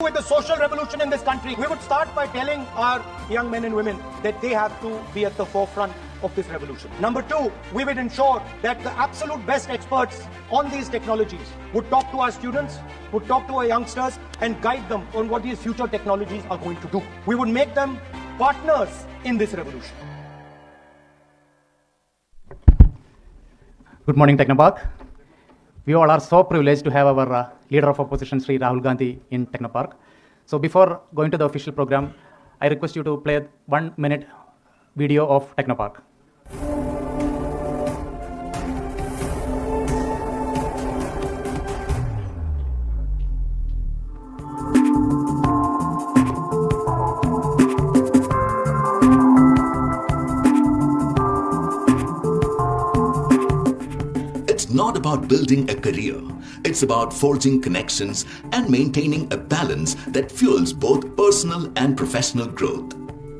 with the social revolution in this country, we would start by telling our young men and women that they have to be at the forefront of this revolution. Number two, we would ensure that the absolute best experts on these technologies would talk to our students, would talk to our youngsters and guide them on what these future technologies are going to do. We would make them partners in this revolution. Good morning, Technopark. We all are so privileged to have our leader of opposition, Sri Rahul Gandhi, in Technopark. So before going to the official program, I request you to play 1 minute video of Technopark. It's not about building a career. It's about forging connections and maintaining a balance that fuels both personal and professional growth.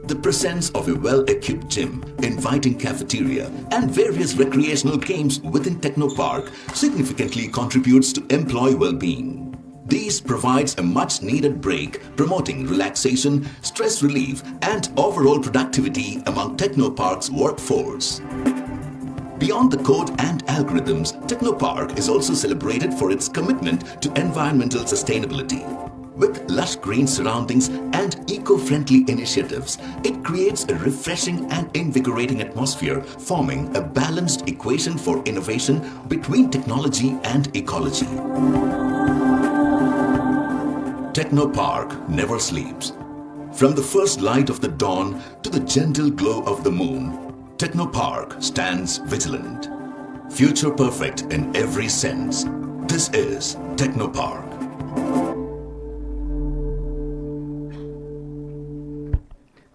The presence of a well-equipped gym, inviting cafeteria, and various recreational games within Technopark significantly contributes to employee well-being. These provides a much-needed break, promoting relaxation, stress relief, and overall productivity among Technopark's workforce. Beyond the code and algorithms, Technopark is also celebrated for its commitment to environmental sustainability. With lush green surroundings and eco-friendly initiatives, it creates a refreshing and invigorating atmosphere, forming a balanced equation for innovation between technology and ecology. Technopark never sleeps. From the first light of the dawn to the gentle glow of the moon, Technopark stands vigilant. Future perfect in every sense. This is Technopark.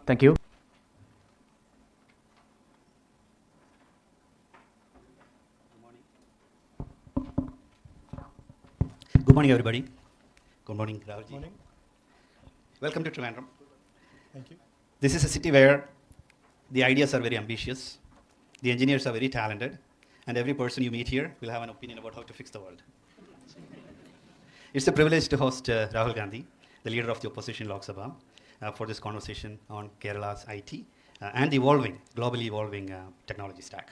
Thank you. Good morning, everybody. Good morning, Rahul. Good morning. Welcome to Trivandrum. Thank you. This is a city where the ideas are very ambitious, the engineers are very talented, and every person you meet here will have an opinion about how to fix the world. It's a privilege to host Rahul Gandhi, the leader of the opposition Lok Sabha, for this conversation on Kerala's IT and globally evolving technology stack.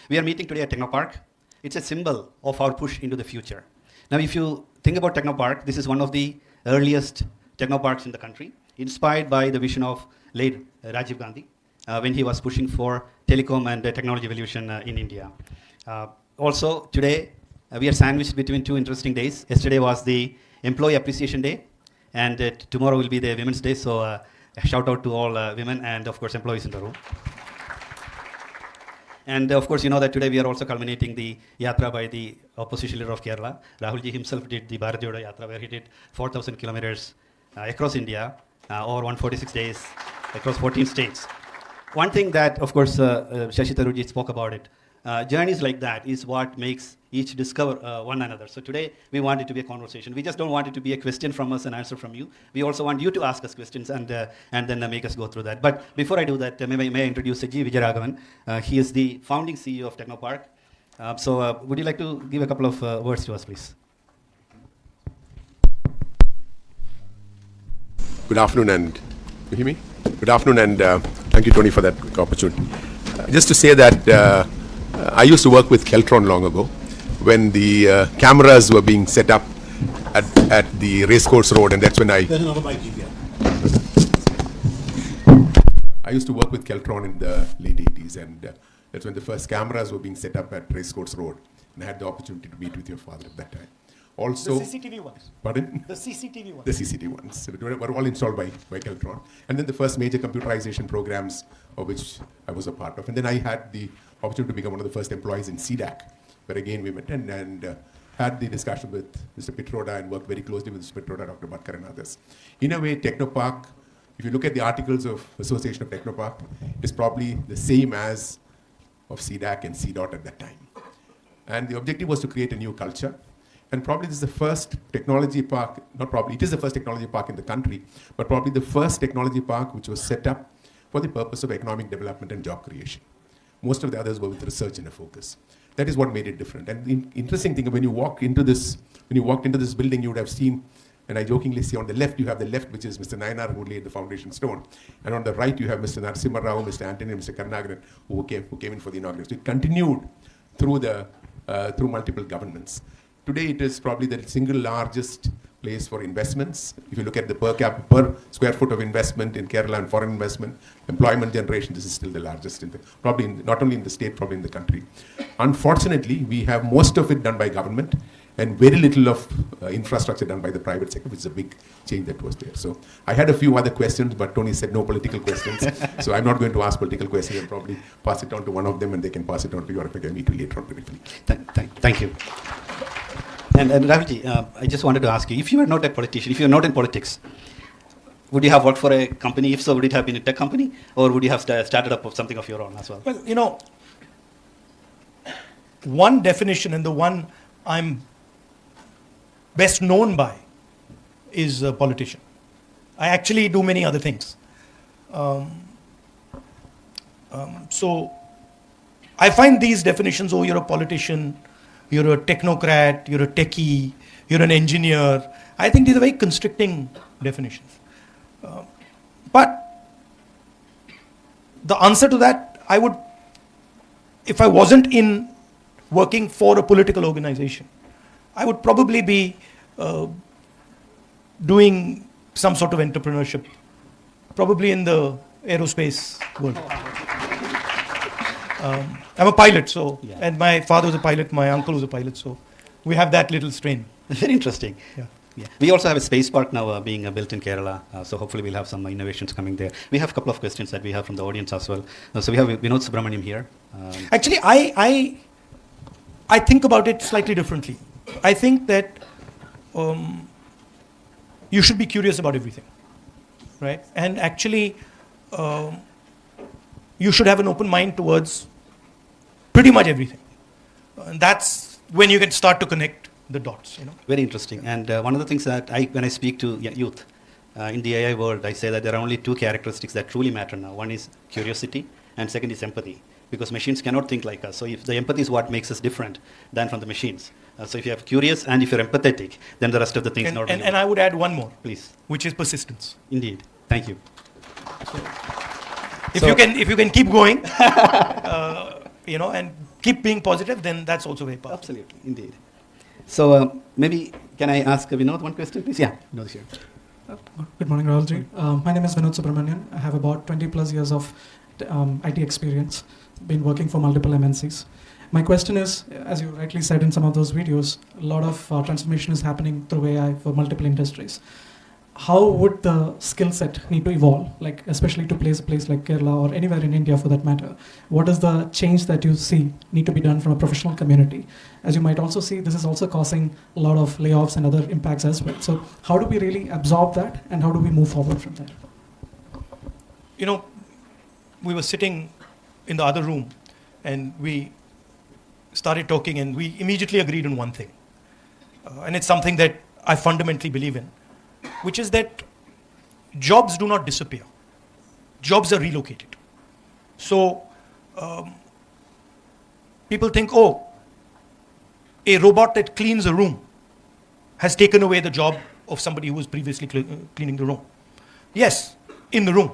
We are meeting today at Technopark. It's a symbol of our push into the future. Now, if you think about Technopark, this is one of the earliest technoparks in the country, inspired by the vision of late Rajiv Gandhi, when he was pushing for telecom and technology evolution in India. Also, today, we are sandwiched between two interesting days. Yesterday was the Employee Appreciation Day, and tomorrow will be the Women's Day, so a shout out to all women and, of course, employees in the room. And, of course, you know that today we are also culminating the Yatra by the opposition leader of Kerala. Rahul ji himself did the Bharat Jodo Yatra, where he did 4,000 kilometers across India over 146 days across 14 states. One thing that, of course, Shashi Tharoorji spoke about it, journeys like that is what makes each discover one another. So today, we want it to be a conversation. We just don't want it to be a question from us and answer from you. We also want you to ask us questions and then make us go through that. But before I do that, may I introduce G. Vijayaraghavan. He is the founding CEO of Technopark. So would you like to give a couple of words to us, please? Good afternoon, and you hear me? Good afternoon, and thank you, Tony, for that opportunity. Just to say that I used to work with Keltron long ago, when the cameras were being set up at the Racecourse Road, and that's when I used to work with Keltron in the late 80s, and that's when the first cameras were being set up at Racecourse Road, and I had the opportunity to meet with your father at that time. Also, The CCTV ones. Pardon? The CCTV ones. The CCTV ones. They were all installed by Keltron. And then the first major computerization programs of which I was a part of. And then I had the opportunity to become one of the first employees in CDAC, where again we met and had the discussion with Mr. Pitroda and worked very closely with Mr. Pitroda, Dr. Bhatkar and others. In a way, Technopark, if you look at the articles of association of Technopark, is probably the same as of CDAC and CDOT at that time. And the objective was to create a new culture. And probably this is the first technology park, not probably, it is the first technology park in the country, but probably the first technology park which was set up for the purpose of economic development and job creation. Most of the others were with research in a focus. That is what made it different. And the interesting thing, when you walked into this building, you would have seen And I jokingly say on the left, you have the left, which is Mr. Nayanar, who laid the foundation stone. And on the right, you have Mr. Narasimha Rao, Mr. Anthony, Mr. Karnagaran, who came in for the inauguration. So it continued through multiple governments. Today, it is probably the single largest place for investments. If you look at the per square foot of investment in Kerala and foreign investment, employment generation, this is still the largest, not only in the state, probably in the country. Unfortunately, we have most of it done by government and very little of infrastructure done by the private sector, which is a big change that was there. So I had a few other questions, but Tony said no political questions. So I'm not going to ask political questions. I'll probably pass it on to one of them and they can pass it on to you, or if I can meet you later on briefly. Thank you. And Rahulji, I just wanted to ask you, if you were not a politician, if you were not in politics, would you have worked for a company? If so, would it have been a tech company? Or would you have started up something of your own as well? Well, one definition, and the one I'm best known by, is a politician. I actually do many other things. So I find these definitions, oh, you're a politician, you're a technocrat, you're a techie, you're an engineer. I think these are very constricting definitions. But the answer to that, if I wasn't in working for a political organization, I would probably be doing some sort of entrepreneurship, probably in the aerospace world. I'm a pilot, and my father was a pilot, my uncle was a pilot, so we have that little strain. Very interesting. Yeah. We also have a space park now being built in Kerala, so hopefully we'll have some innovations coming there. We have a couple of questions that we have from the audience as well. So we have Vinod Subramaniam here. Actually, I think about it slightly differently. I think that you should be curious about everything, right? And actually, you should have an open mind towards pretty much everything. And that's when you can start to connect the dots, Very interesting. And one of the things that when I speak to youth in the AI world, I say that there are only two characteristics that truly matter now. One is curiosity, and second is empathy. Because machines cannot think like us. So if the empathy is what makes us different than from the machines. So if you have curious and if you're empathetic, then the rest of the things not really. And I would add one more. Please. Which is persistence. Indeed. Thank you. If you can keep going, and keep being positive, then that's also very powerful. Absolutely, indeed. So maybe can I ask Vinod one question, please? Yeah, Vinod is here. Good morning, Rahulji. My name is Vinod Subramanian. I have about 20 plus years of IT experience, been working for multiple MNCs. My question is, as you rightly said in some of those videos, a lot of transformation is happening through AI for multiple industries. How would the skill set need to evolve, like especially to place a place like Kerala or anywhere in India for that matter? What is the change that you see need to be done from a professional community? As you might also see, this is also causing a lot of layoffs and other impacts as well. So how do we really absorb that and how do we move forward from there? We were sitting in the other room and we started talking and we immediately agreed on one thing. And it's something that I fundamentally believe in, which is that jobs do not disappear. Jobs are relocated. So people think, oh, a robot that cleans a room has taken away the job of somebody who was previously cleaning the room. Yes, in the room.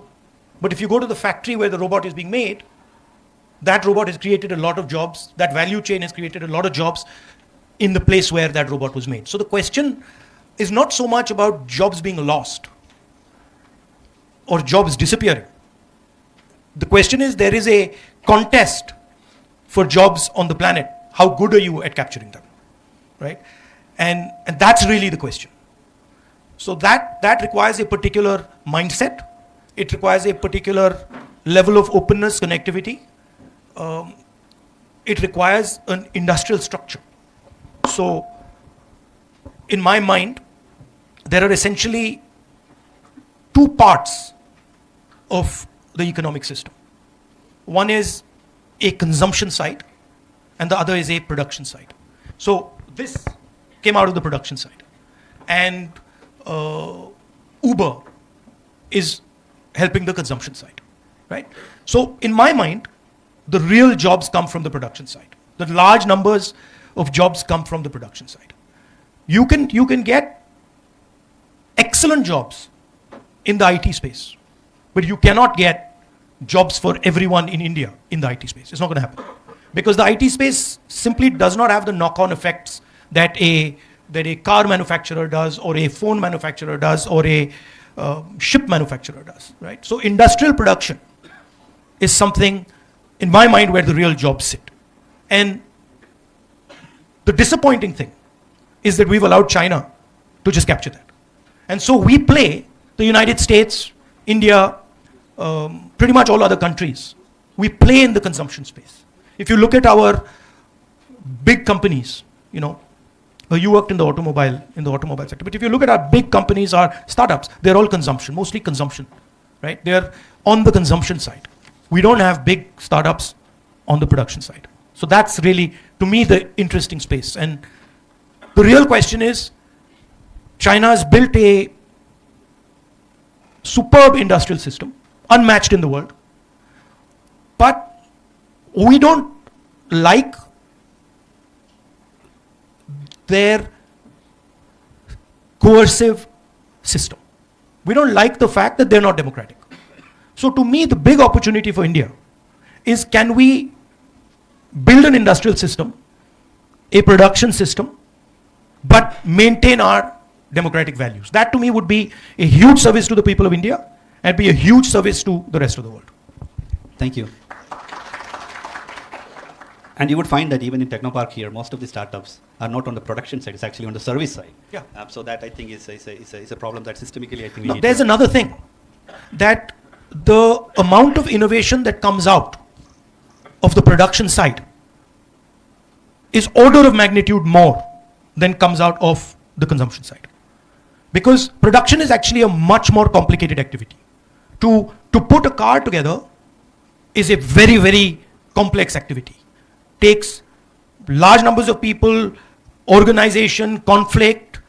But if you go to the factory where the robot is being made, that robot has created a lot of jobs. That value chain has created a lot of jobs in the place where that robot was made. So the question is not so much about jobs being lost or jobs disappearing. The question is, there is a contest for jobs on the planet. How good are you at capturing them, right? And that's really the question. So that requires a particular mindset. It requires a particular level of openness, connectivity. It requires an industrial structure. So in my mind, there are essentially two parts of the economic system. One is a consumption side and the other is a production side. So this came out of the production side. And Uber is helping the consumption side, right? So in my mind, the real jobs come from the production side. The large numbers of jobs come from the production side. You can get excellent jobs in the IT space, but you cannot get jobs for everyone in India in the IT space. It's not going to happen. Because the IT space simply does not have the knock-on effects that a car manufacturer does, or a phone manufacturer does, or a ship manufacturer does, right? So industrial production is something, in my mind, where the real jobs sit. And the disappointing thing is that we've allowed China to just capture that. And so we play the United States, India, pretty much all other countries. We play in the consumption space. If you look at our big companies, you worked in the automobile sector, but if you look at our big companies, our startups, they're all consumption, mostly consumption, right? They're on the consumption side. We don't have big startups on the production side. So that's really, to me, the interesting space. And the real question is, China has built a superb industrial system, unmatched in the world, but we don't like their coercive system. We don't like the fact that they're not democratic. So to me, the big opportunity for India is, can we build an industrial system, a production system, but maintain our democratic values? That to me would be a huge service to the people of India and be a huge service to the rest of the world. Thank you. And you would find that even in Technopark here, most of the startups are not on the production side, it's actually on the service side. Yeah. So that I think is a problem that systemically I think we Now, need there's to. another thing, that the amount of innovation that comes out of the production side is order of magnitude more than comes out of the consumption side. Because production is actually a much more complicated activity. To put a car together is a very, very complex activity. Takes large numbers of people, organization, conflict,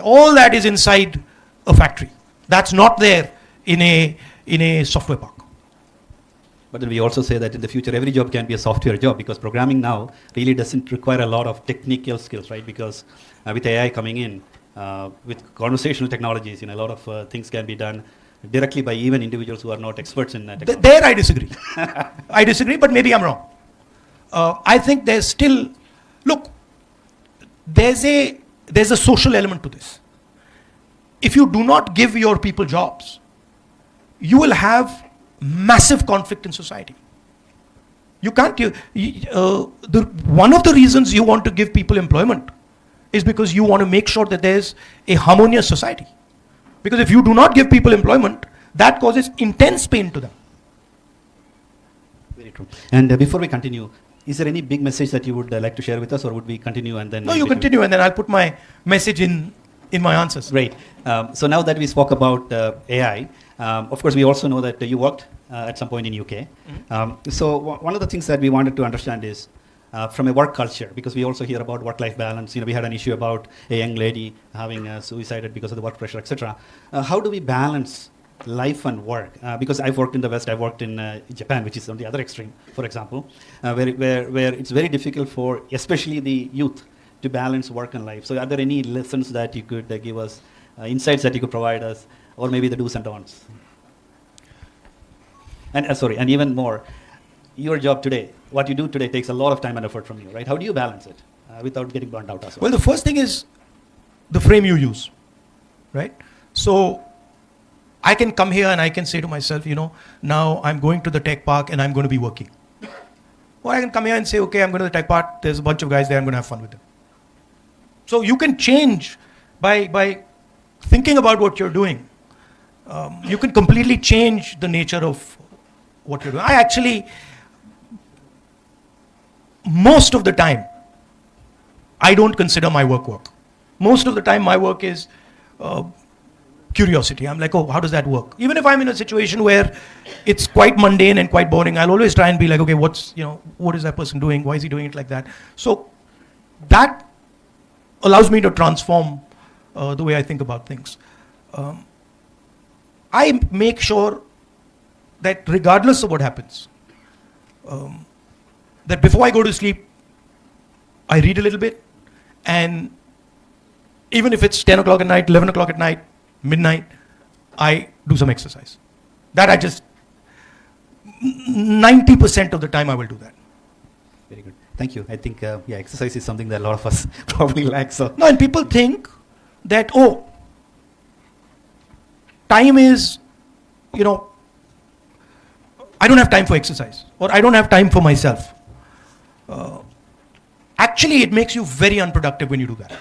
all that is inside a factory. That's not there in a software park. But then we also say that in the future, every job can be a software job, because programming now really doesn't require a lot of technical skills, right? Because with AI coming in, with conversational technologies, a lot of things can be done directly by even individuals who are not experts in technology. There I disagree. I disagree, but maybe I'm wrong. I think there's still, look, there's a social element to this. If you do not give your people jobs, you will have massive conflict in society. You can't, one of the reasons you want to give people employment is because you want to make sure that there's a harmonious society. Because if you do not give people employment, that causes intense pain to them. Very true. And before we continue, is there any big message that you would like to share with us, or would we continue and then? No, you continue, and then I'll put my message in my answers. Great. So now that we spoke about AI, of course we also know that you worked at some point in UK. Mm-hmm. So one of the things that we wanted to understand is from a work culture, because we also hear about work-life balance. We had an issue about a young lady having suicided because of the work pressure, etc. How do we balance life and work? Because I've worked in the West, I've worked in Japan, which is on the other extreme, for example, where it's very difficult for especially the youth to balance work and life. So are there any lessons that you could give us, insights that you could provide us, or maybe the do's and don'ts? And and even more, your job today, what you do today takes a lot of time and effort from you, right? How do you balance it without getting burnt out as well? Well, the first thing is the frame you use, right? So I can come here and I can say to myself, now I'm going to the tech park and I'm going to be working. Or I can come here and say, okay, I'm going to the tech park, there's a bunch of guys there, I'm going to have fun with them. So you can change by thinking about what you're doing. You can completely change the nature of what you're doing. I actually, most of the time, I don't consider my work. Most of the time my work is curiosity. I'm like, oh, how does that work? Even if I'm in a situation where it's quite mundane and quite boring, I'll always try and be like, okay, what is that person doing? Why is he doing it like that? So that allows me to transform the way I think about things. I make sure that regardless of what happens, that before I go to sleep, I read a little bit, and even if it's 10 o'clock at night, 11 o'clock at night, midnight, I do some exercise. That I just, 90% of the time I will do that. Very good. Thank you. I think, yeah, exercise is something that a lot of us probably lack. So, No, and people think that, oh, time is, you know, I don't have time for exercise, or I don't have time for myself. Actually, it makes you very unproductive when you do that.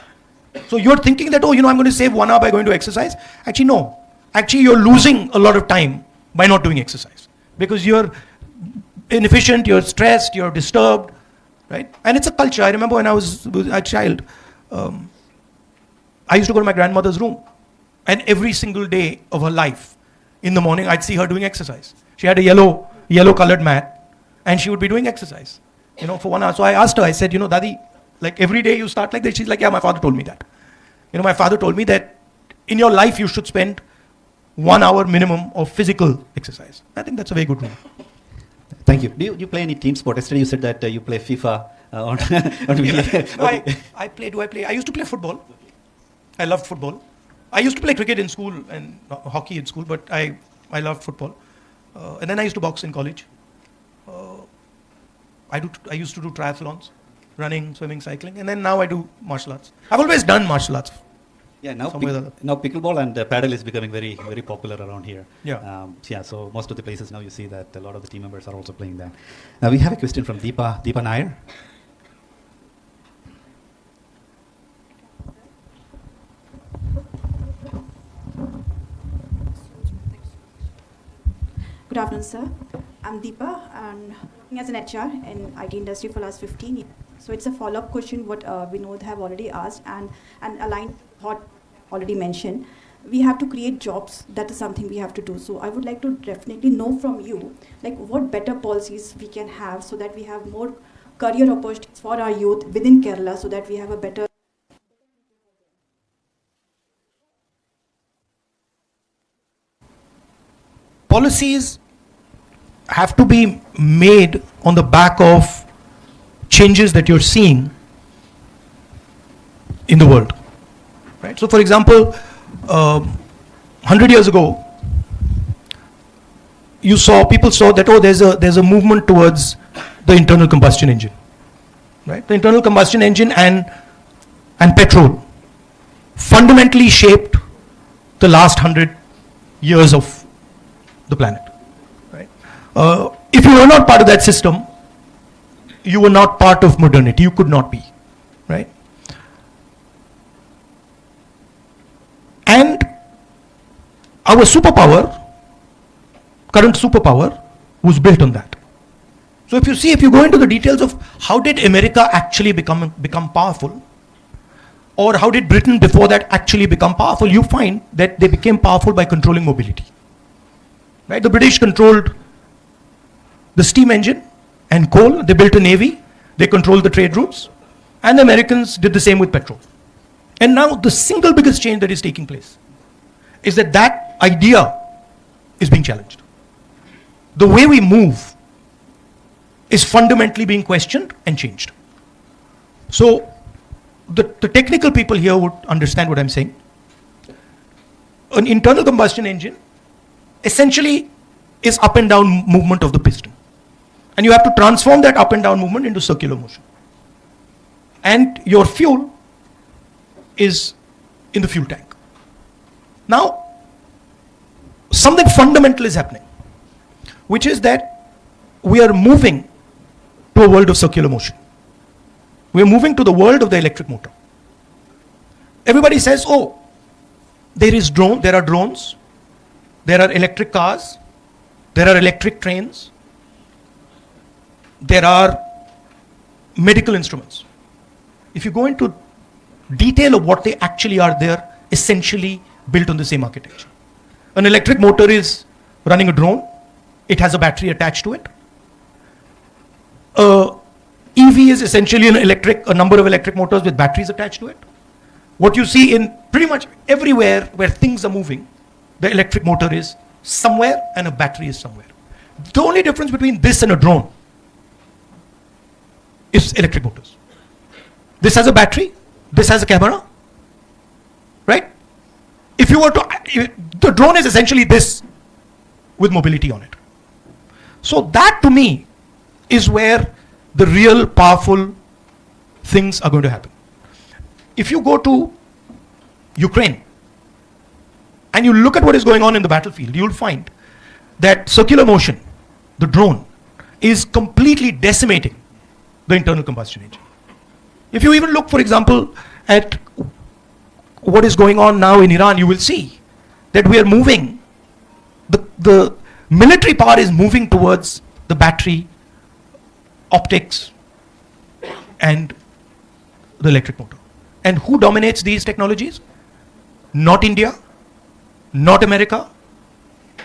So you're thinking that, oh, you know, I'm going to save 1 hour by going to exercise. Actually, no. Actually, you're losing a lot of time by not doing exercise, because you're inefficient, you're stressed, you're disturbed, right? And it's a culture. I remember when I was a child, I used to go to my grandmother's room, and every single day of her life, in the morning, I'd see her doing exercise. She had a yellow colored mat, and she would be doing exercise, you know, for 1 hour. So I asked her, I said, you know, Dadi, like every day you start like this? She's like, yeah, my father told me that. You know, my father told me that in your life you should spend 1 hour minimum of physical exercise. I think that's a very good rule. thank you. Do you play any team sport? Yesterday you said that you play FIFA on I used to play football. I loved football. I used to play cricket in school and hockey in school, but I loved football. And then I used to box in college. I used to do triathlons, running, swimming, cycling, and then now I do martial arts. I've always done martial arts. Yeah, now, Somewhere now pickleball and paddle is becoming very, very popular around here. Yeah. Yeah, so most of the places now you see that a lot of the team members are also playing that. We have a question from Deepa Nair. Good afternoon, sir. I'm Deepa, and working as an HR in IT industry for last 15 years. So it's a follow-up question what Vinod have already asked and aligned what already mentioned. We have to create jobs. That is something we have to do. So I would like to definitely know from you, like what better policies we can have so that we have more career opportunities for our youth within Kerala, so that we have a better. Policies have to be made on the back of changes that you're seeing in the world, right? So, for example, 100 years ago, people saw that, oh, there's a movement towards the internal combustion engine, right? The internal combustion engine and petrol fundamentally shaped the last 100 years of the planet, right? If you were not part of that system, you were not part of modernity. You could not be, right? And our current superpower, was built on that. So if you go into the details of how did America actually become powerful, or how did Britain before that actually become powerful, you find that they became powerful by controlling mobility. Right? The British controlled the steam engine and coal. They built a navy. They controlled the trade routes. And the Americans did the same with petrol. And now the single biggest change that is taking place is that idea is being challenged. The way we move is fundamentally being questioned and changed. So the technical people here would understand what I'm saying. An internal combustion engine essentially is up and down movement of the piston. And you have to transform that up and down movement into circular motion. And your fuel is in the fuel tank. Now, something fundamental is happening, which is that we are moving to a world of circular motion. We are moving to the world of the electric motor. Everybody says, oh, there are drones, there are electric cars, there are electric trains, there are medical instruments. If you go into detail of what they actually are, they are essentially built on the same architecture. An electric motor is running a drone. It has a battery attached to it. EV is essentially a number of electric motors with batteries attached to it. What you see in pretty much everywhere where things are moving, the electric motor is somewhere and a battery is somewhere. The only difference between this and a drone is electric motors. This has a battery, this has a camera, right? if you were to, the drone is essentially this with mobility on it. So that to me is where the real powerful things are going to happen. If you go to Ukraine and you look at what is going on in the battlefield, you'll find that circular motion, the drone, is completely decimating the internal combustion engine. If you even look, for example, at what is going on now in Iran, you will see that we are moving, the military power is moving towards the battery, optics, and the electric motor. And who dominates these technologies? Not India, not America,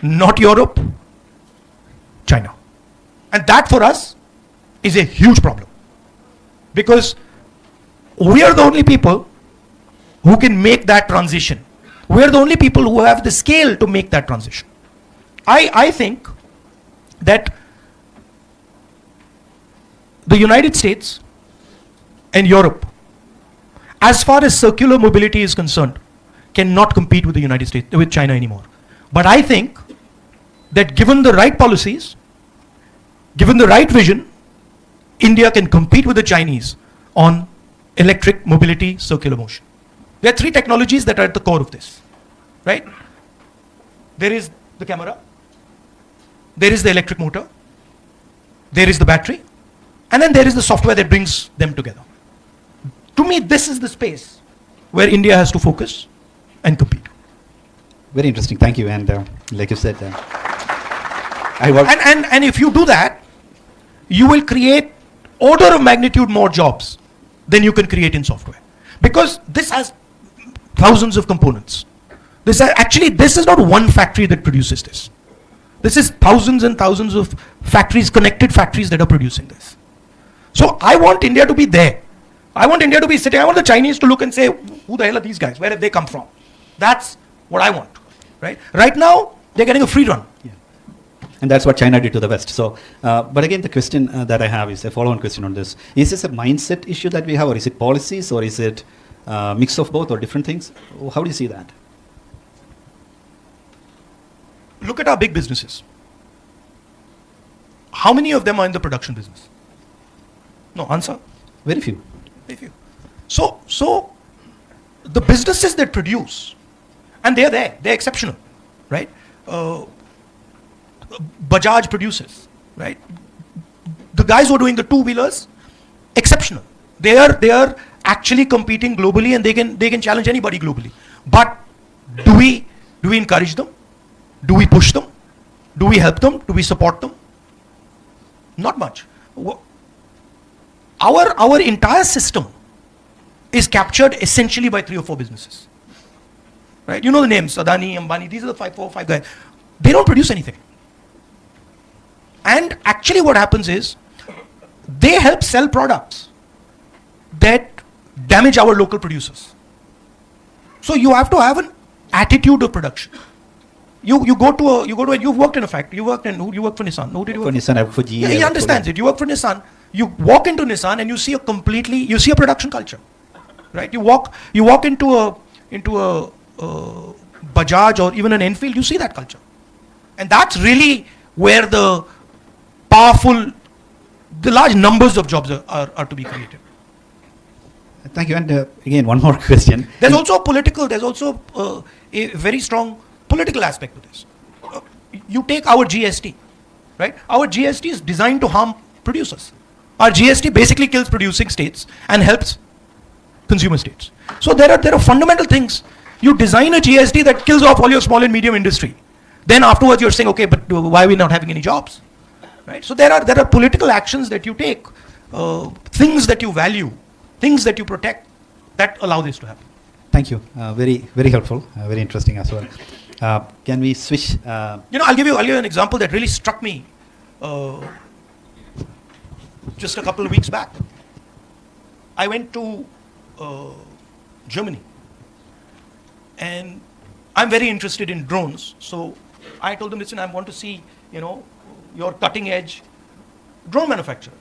not Europe, China. And that for us is a huge problem, because we are the only people who can make that transition. We are the only people who have the scale to make that transition. I think that the United States and Europe, as far as circular mobility is concerned, cannot compete with the United States, with China anymore. But I think that given the right policies, given the right vision, India can compete with the Chinese on electric mobility, circular motion. There are three technologies that are at the core of this, right? There is the camera, there is the electric motor, there is the battery, and then there is the software that brings them together. To me, this is the space where India has to focus and compete. Very interesting. Thank you. And like you said, I work. And if you do that, you will create order of magnitude more jobs than you can create in software, because this has thousands of components. This is not one factory that produces this. This is thousands and thousands of factories, connected factories that are producing this. So I want India to be there. I want India to be sitting. I want the Chinese to look and say, who the hell are these guys? Where have they come from? That's what I want, right? Right now, they're getting a free run. Yeah. And that's what China did to the West. So, but again, the question that I have is a follow-on question on this. Is this a mindset issue that we have, or is it policies, or is it a mix of both, or different things? How do you see that? Look at our big businesses. How many of them are in the production business? No, answer. Very few. Very few. So the businesses that produce, and they're there, they're exceptional, right? Bajaj produces, right? The guys who are doing the two-wheelers, exceptional. They are actually competing globally, and they can challenge anybody globally. But do we encourage them? Do we push them? Do we help them? Do we support them? Not much. Our entire system is captured essentially by 3 or 4 businesses, right? You know the names, Adani, Ambani, these are the 4 or 5 guys. They don't produce anything. And actually what happens is, they help sell products that damage our local producers. So you have to have an attitude of production. You've worked in a factory, you work for Nissan. Who did you work for? Nissan, for GE. Yeah, he understands it. You work for Nissan. You walk into Nissan and you see a production culture, right? You walk into a Bajaj or even an Enfield, you see that culture. And that's really where the large numbers of jobs are to be created. Thank you. And again, one more question. There's also a very strong political aspect to this. You take our GST, right? Our GST is designed to harm producers. Our GST basically kills producing states and helps consumer states. So there are fundamental things. You design a GST that kills off all your small and medium industry. Then afterwards you're saying, okay, but why are we not having any jobs? Right? So there are political actions that you take, things that you value, things that you protect, that allow this to happen. Thank you. Very, very helpful. Very interesting as well. Can we switch? I'll give you an example that really struck me just a couple of weeks back. I went to Germany, and I'm very interested in drones. So I told them, listen, I want to see, your cutting edge drone manufacturers.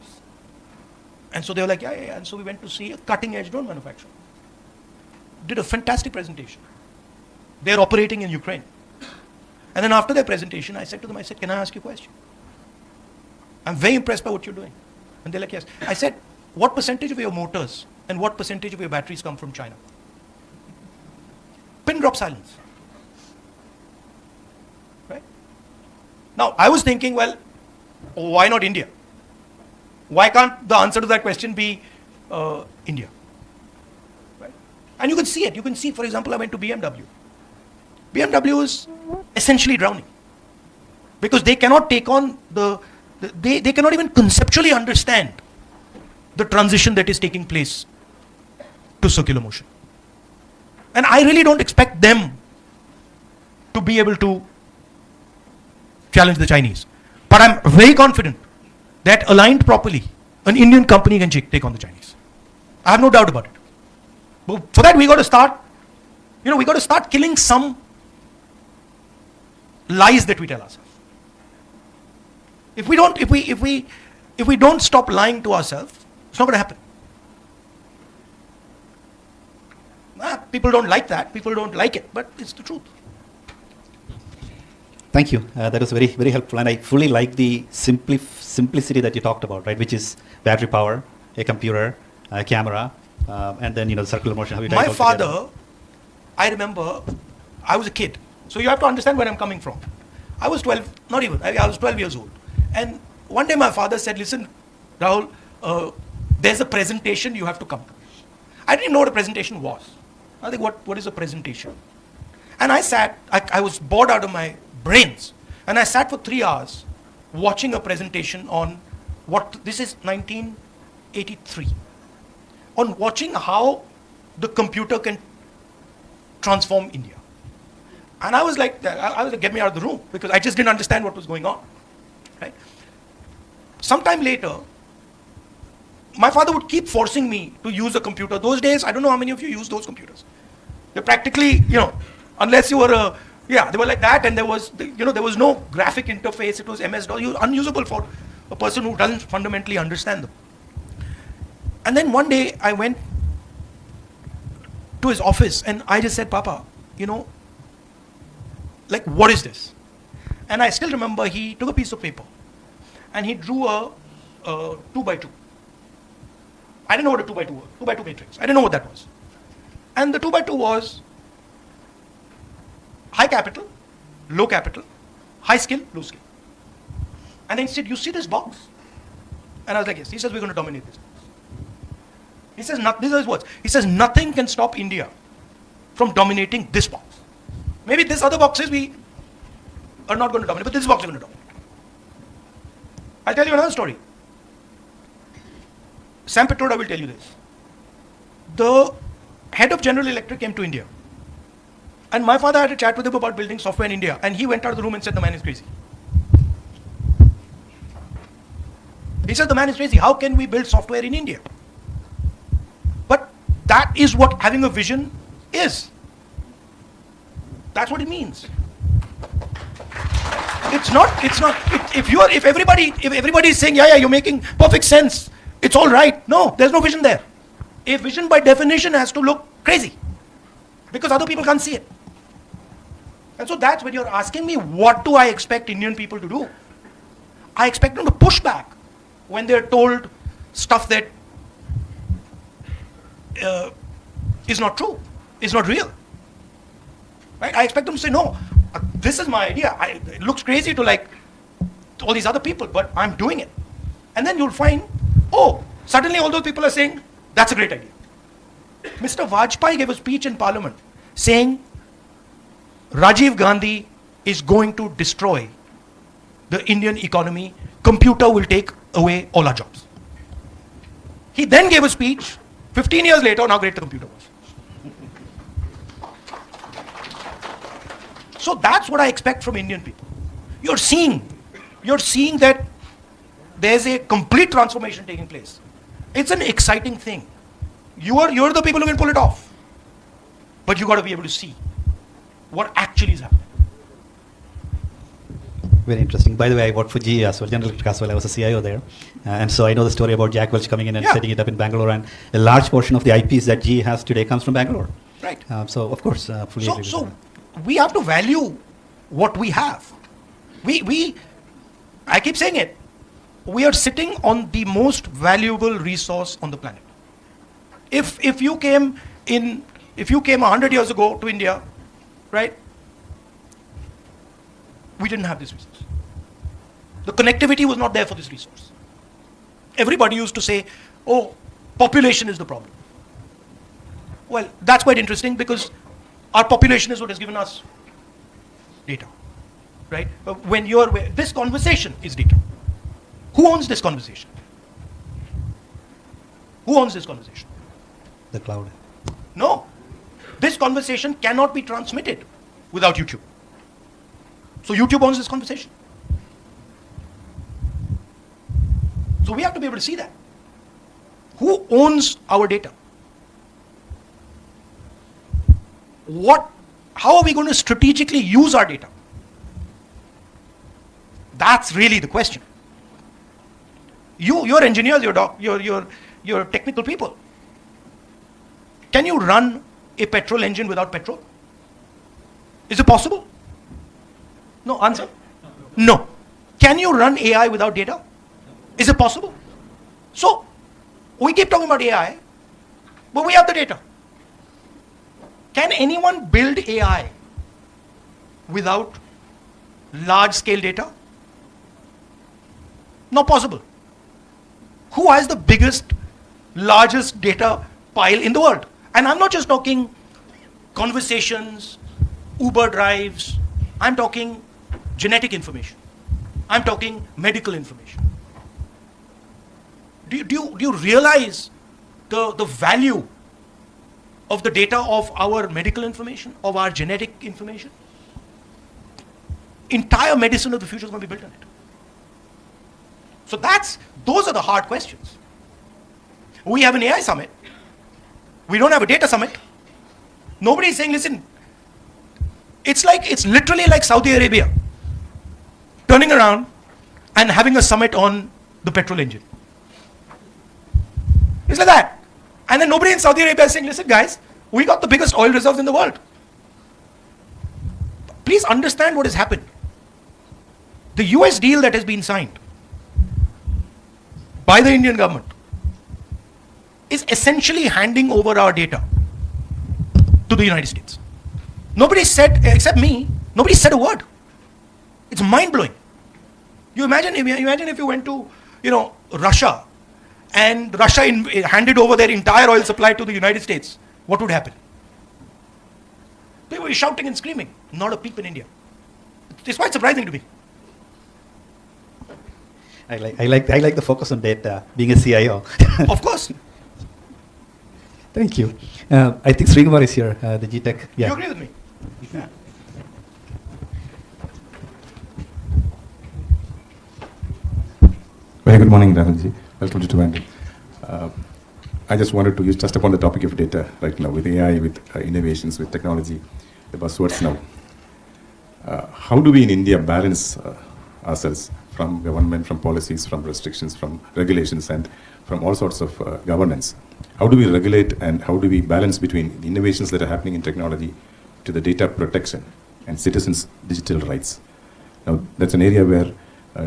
And so they were like, yeah. And so we went to see a cutting edge drone manufacturer. Did a fantastic presentation. They're operating in Ukraine. And then after their presentation, I said to them, can I ask you a question? I'm very impressed by what you're doing. And they're like, yes. I said, what percentage of your motors and what percentage of your batteries come from China? Pin drop silence. Right? Now, I was thinking, well, why not India? Why can't the answer to that question be India? Right? And you can see it. You can see, for example, I went to BMW. BMW is essentially drowning because they cannot take on they cannot even conceptually understand the transition that is taking place to circular motion. And I really don't expect them to be able to challenge the Chinese. But I'm very confident that aligned properly, an Indian company can take on the Chinese. I have no doubt about it. But for that, we got to start, we got to start killing some lies that we tell ourselves. If we don't stop lying to ourselves, it's not going to happen. People don't like that. People don't like it, but it's the truth. Thank you. That was very, very helpful, and I fully like the simplicity that you talked about, right? Which is battery power, a computer, a camera, and then the circular motion. How you My father, I remember, I was a kid, so you have to understand where I'm coming from. I was 12, not even. I was 12 years old, and one day my father said, "Listen, Rahul, there's a presentation you have to come to." I didn't know what a presentation was. I think, what is a presentation? And I sat. I was bored out of my brains, and I sat for 3 hours watching a presentation on this is 1983, on watching how the computer can transform India. And I was like, get me out of the room, because I just didn't understand what was going on. Right? Sometime later, my father would keep forcing me to use a computer. Those days, I don't know how many of you use those computers. They're practically, unless you were they were like that, and there was no graphic interface. It was MS-DOS, unusable for a person who doesn't fundamentally understand them. And then one day I went to his office and I just said, "Papa, what is this?" And I still remember he took a piece of paper and he drew a 2x2. I didn't know what a 2x2 was, 2x2 matrix. I didn't know what that was. And the 2x2 was high capital, low capital, high skill, low skill. And then he said, "You see this box?" And I was like, "Yes." He says, "We're going to dominate this box." He says, these are his words. He says, "Nothing can stop India from dominating this box. Maybe this other boxes we are not going to dominate, but this box we're going to dominate." I'll tell you another story. Sam Petroda will tell you this. The head of General Electric came to India. And my father had a chat with him about building software in India. And he went out of the room and said, "The man is crazy." He said, "The man is crazy. How can we build software in India?" But that is what having a vision is. That's what it means. If everybody is saying, yeah, you're making perfect sense, it's all right. No, there's no vision there. A vision by definition has to look crazy because other people can't see it. And so that's when you're asking me, what do I expect Indian people to do? I expect them to push back when they're told stuff that is not true, is not real. Right? I expect them to say, "No, this is my idea. It looks crazy to all these other people, but I'm doing it." And then you'll find, suddenly all those people are saying, "That's a great idea." Mr. Vajpayee gave a speech in Parliament saying, "Rajiv Gandhi is going to destroy the Indian economy. Computer will take away all our jobs." He then gave a speech 15 years later on how great the computer was. So that's what I expect from Indian people. You're seeing that there's a complete transformation taking place. It's an exciting thing. You're the people who can pull it off. But you got to be able to see what actually is happening. Very interesting. By the way, I worked for GE as well, General Electric as well. I was a CIO there. And so I know the story about Jack Welch coming in and setting it up in Bangalore. And a large portion of the IPs that GE has today comes from Bangalore. Right. So, of course, fully agree with that. we have to value what we have. I keep saying it, we are sitting on the most valuable resource on the planet. If you came 100 years ago to India, right, we didn't have this resource. The connectivity was not there for this resource. Everybody used to say, oh, population is the problem. Well, that's quite interesting because our population is what has given us data, right? This conversation is data. Who owns this conversation? Who owns this conversation? The cloud. No. This conversation cannot be transmitted without YouTube. So YouTube owns this conversation. So we have to be able to see that. Who owns our data? How are we going to strategically use our data? That's really the question. You're engineers, you're technical people. Can you run a petrol engine without petrol? Is it possible? No, answer? No. Can you run AI without data? Is it possible? So, we keep talking about AI, but we have the data. Can anyone build AI without large-scale data? Not possible. Who has the biggest, largest data pile in the world? And I'm not just talking conversations, Uber drives. I'm talking genetic information. I'm talking medical information. Do you realize the value of the data of our medical information, of our genetic information? Entire medicine of the future is going to be built on it. So those are the hard questions. We have an AI summit. We don't have a data summit. Nobody is saying, listen, it's literally like Saudi Arabia turning around and having a summit on the petrol engine. It's like that. And then nobody in Saudi Arabia is saying, listen guys, we got the biggest oil reserves in the world. Please understand what has happened. The US deal that has been signed by the Indian government is essentially handing over our data to the United States. Nobody said, except me, nobody said a word. It's mind-blowing. You imagine if you went to, Russia, and Russia handed over their entire oil supply to the United States, what would happen? They were shouting and screaming. Not a peep in India. It's quite surprising to me. I like the focus on data, being a CIO. Of course. Thank you. I think Srikumar is here, the GTech. Yeah. You agree with me? Yeah. Very good morning, Rahulji. Welcome to Trivandrum. I just wanted to touch upon the topic of data right now with AI, with innovations, with technology, the buzzwords now. How do we in India balance ourselves from government, from policies, from restrictions, from regulations, and from all sorts of governance? How do we regulate and how do we balance between the innovations that are happening in technology to the data protection and citizens' digital rights? Now, that's an area where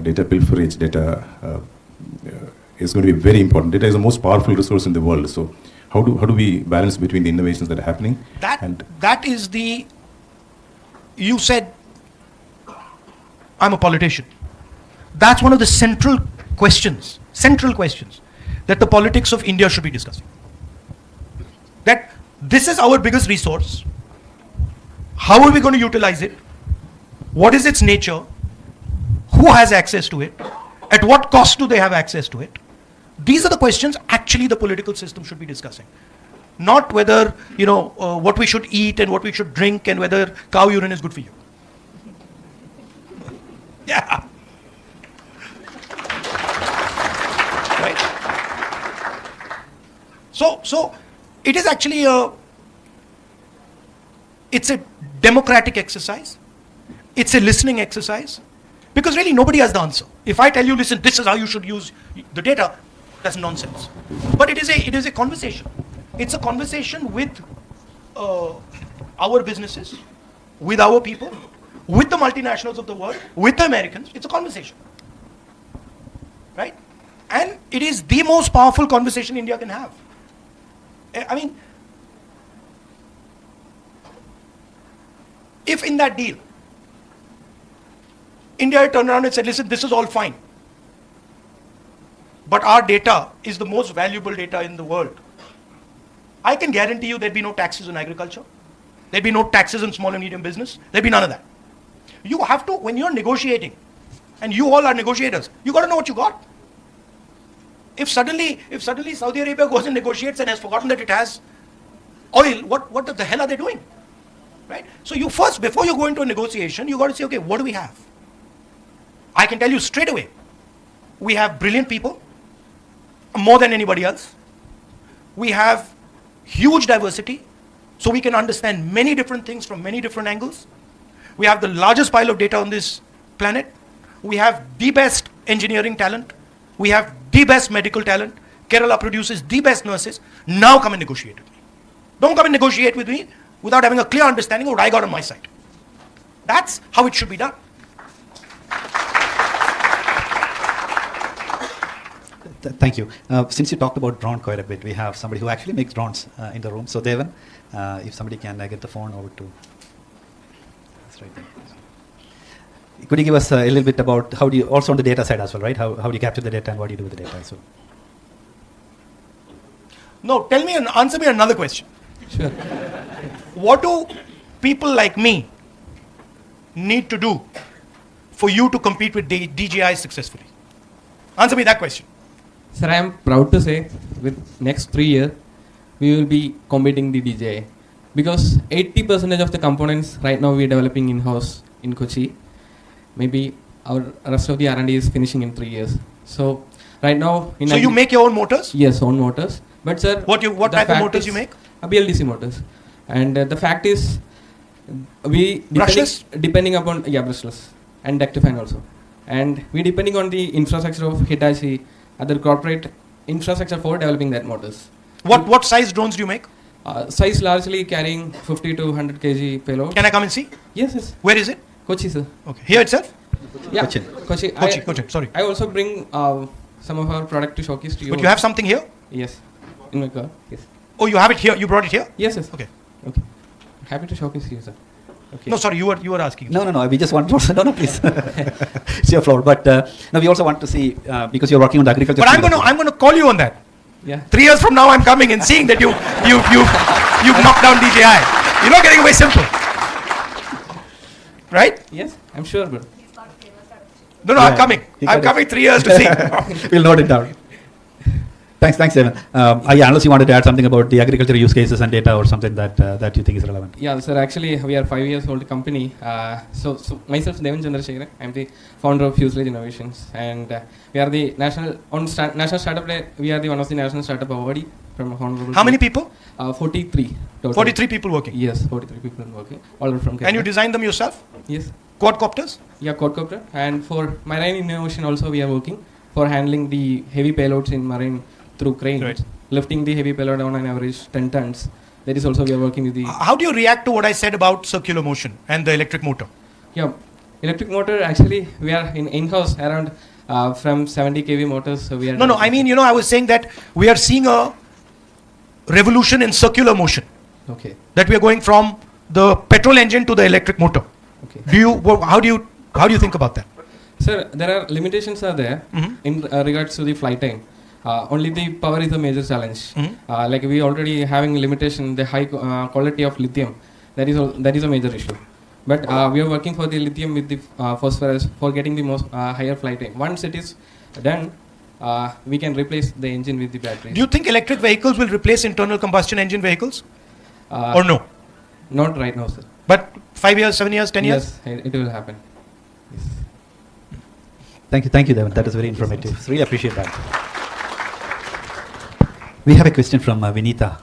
data pilferage, data is going to be very important. Data is the most powerful resource in the world. So how do we balance between the innovations that are happening? You said, I'm a politician. That's one of the central questions that the politics of India should be discussing. That this is our biggest resource. How are we going to utilize it? What is its nature? Who has access to it? At what cost do they have access to it? These are the questions actually the political system should be discussing. Not whether, what we should eat and what we should drink and whether cow urine is good for you. Yeah. Right? So it is actually it's a democratic exercise. It's a listening exercise. Because really nobody has the answer. If I tell you, listen, this is how you should use the data, that's nonsense. But it is a conversation. It's a conversation with our businesses, with our people, with the multinationals of the world, with the Americans. It's a conversation. Right? And it is the most powerful conversation India can have. I mean, if in that deal, India had turned around and said, listen, this is all fine, but our data is the most valuable data in the world, I can guarantee you there'd be no taxes on agriculture. There'd be no taxes on small and medium business. There'd be none of that. You have to, when you're negotiating, and you all are negotiators, you got to know what you got. If suddenly Saudi Arabia goes and negotiates and has forgotten that it has oil, what the hell are they doing? Right? So you first, before you go into a negotiation, you got to say, okay, what do we have? I can tell you straight away, we have brilliant people, more than anybody else. We have huge diversity, so we can understand many different things from many different angles. We have the largest pile of data on this planet. We have the best engineering talent. We have the best medical talent. Kerala produces the best nurses. Now come and negotiate with me. Don't come and negotiate with me without having a clear understanding of what I got on my side. That's how it should be done. Thank you. Since you talked about drone quite a bit, we have somebody who actually makes drones in the room. So Devan, if somebody can get the phone over to... That's right there. Could you give us a little bit about how do you, also on the data side as well, right? How do you capture the data and what do you do with the data as well? No, tell me and answer me another question. Sure. What do people like me need to do for you to compete with DJI successfully? Answer me that question. Sir, I am proud to say with next 3 years, we will be competing the DJI. Because 80% of the components right now we are developing in-house in Kochi. Maybe our rest of the R&D is finishing in 3 years. So right now... So you make your own motors? Yes, own motors. But sir... What type of motors you make? BLDC motors. And the fact is, we... Brushless? Depending upon... Yeah, brushless. And rectifying also. And we depending on the infrastructure of Hitachi, other corporate infrastructure for developing that motors. What size drones do you make? Size largely carrying 50 to 100 kg payload. Can I come and see? Yes, yes. Where is it? Kochi, sir. Okay. Here itself? Yeah, Cochin. Kochi. Sorry. I also bring some of our product to showcase to you. But you have something here? Yes. In my car. Yes. Oh, you have it here? You brought it here? Yes, yes. Okay. Okay. Happy to showcase you, sir. Okay. No, sorry, you were asking. No. We just want to... No, please. It's your floor. But no, we also want to see, because you're working on the agriculture... But I'm going to call you on that. Yeah. 3 years from now, I'm coming and seeing that you've knocked down DJI. You're not getting away simple. Right? Yes, I'm sure, but... No, Yeah, I'm coming. I'm coming 3 years to see. We'll note it down. Thanks, Devan. Unless you wanted to add something about the agriculture use cases and data or something that you think is relevant. Yeah, sir, actually, we are 5 years old company. So myself, Devan Chandrasekhar, I'm the founder of Fuselage Innovations. And we are the national startup day, we are the one of the national startup awardee from Honorable... How many people? 43 total. 43 people working? Yes, 43 people working. All are from Kerala. And you designed them yourself? Yes. Quadcopters? Yeah, quadcopter. And for marine innovation also we are working for handling the heavy payloads in marine through cranes. Right. Lifting the heavy payload on an average 10 tons. That is also we are working with the... How do you react to what I said about circular motion and the electric motor? Yeah, electric motor actually we are in-house around from 70 kV motors. So we are... No, I mean, I was saying that we are seeing a revolution in circular motion. Okay. That we are going from the petrol engine to the electric motor. Okay. How do you think about that? Sir, there are limitations are there in regards to the flight time. Only the power is a major challenge. Like we already having limitation, the high quality of lithium. That is a major issue. But we are working for the lithium with the phosphorus for getting the most higher flight time. Once it is done, we can replace the engine with the battery. Do you think electric vehicles will replace internal combustion engine vehicles? Or no? Not right now, sir. But 5 years, 7 years, 10 years? Yes, it will happen. Yes. Thank you, Devan. That is very informative. Really appreciate that. We have a question from Vinita.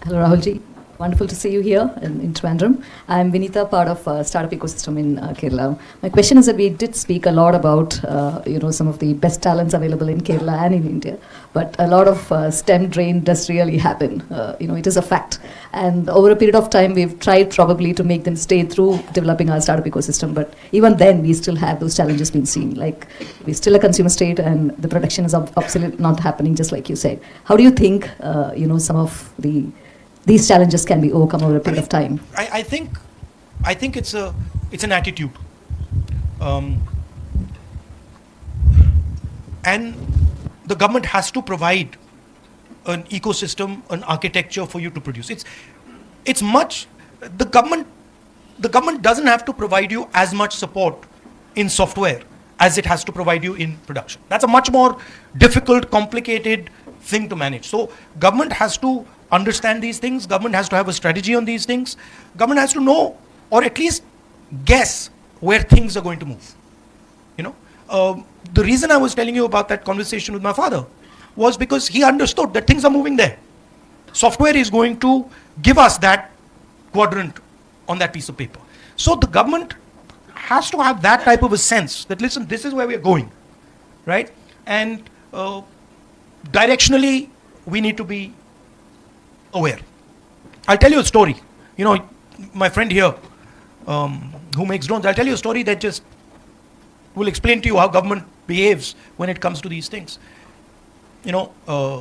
Hello, Rahulji. Wonderful to see you here in Trivandrum. I'm Vinitha, part of startup ecosystem in Kerala. My question is that we did speak a lot about some of the best talents available in Kerala and in India, but a lot of STEM drain does really happen. It is a fact. And over a period of time, we've tried probably to make them stay through developing our startup ecosystem, but even then, we still have those challenges being seen. Like, we're still a consumer state, and the production is absolutely not happening, just like you said. How do you think, some of these challenges can be overcome over a period of time? I think it's an attitude, and the government has to provide an ecosystem, an architecture for you to produce. It's much. The government doesn't have to provide you as much support in software as it has to provide you in production. That's a much more difficult, complicated thing to manage. So government has to understand these things. Government has to have a strategy on these things. Government has to know, or at least guess, where things are going to move. The reason I was telling you about that conversation with my father was because he understood that things are moving there. Software is going to give us that quadrant on that piece of paper. So the government has to have that type of a sense that, listen, this is where we're going, right? And directionally, we need to be aware. I'll tell you a story. My friend here who makes drones, I'll tell you a story that just will explain to you how government behaves when it comes to these things. I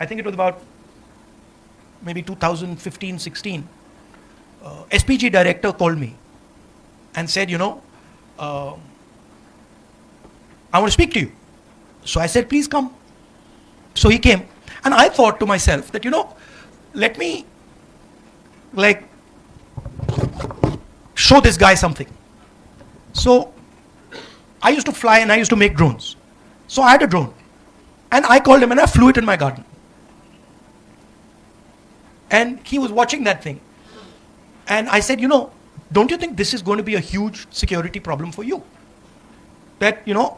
think it was about maybe 2015, 16. SPG director called me and said, I want to speak to you. So I said, please come. So he came. And I thought to myself that, let me show this guy something. So I used to fly and I used to make drones. So I had a drone. And I called him and I flew it in my garden. And he was watching that thing. And I said, don't you think this is going to be a huge security problem for you? That, and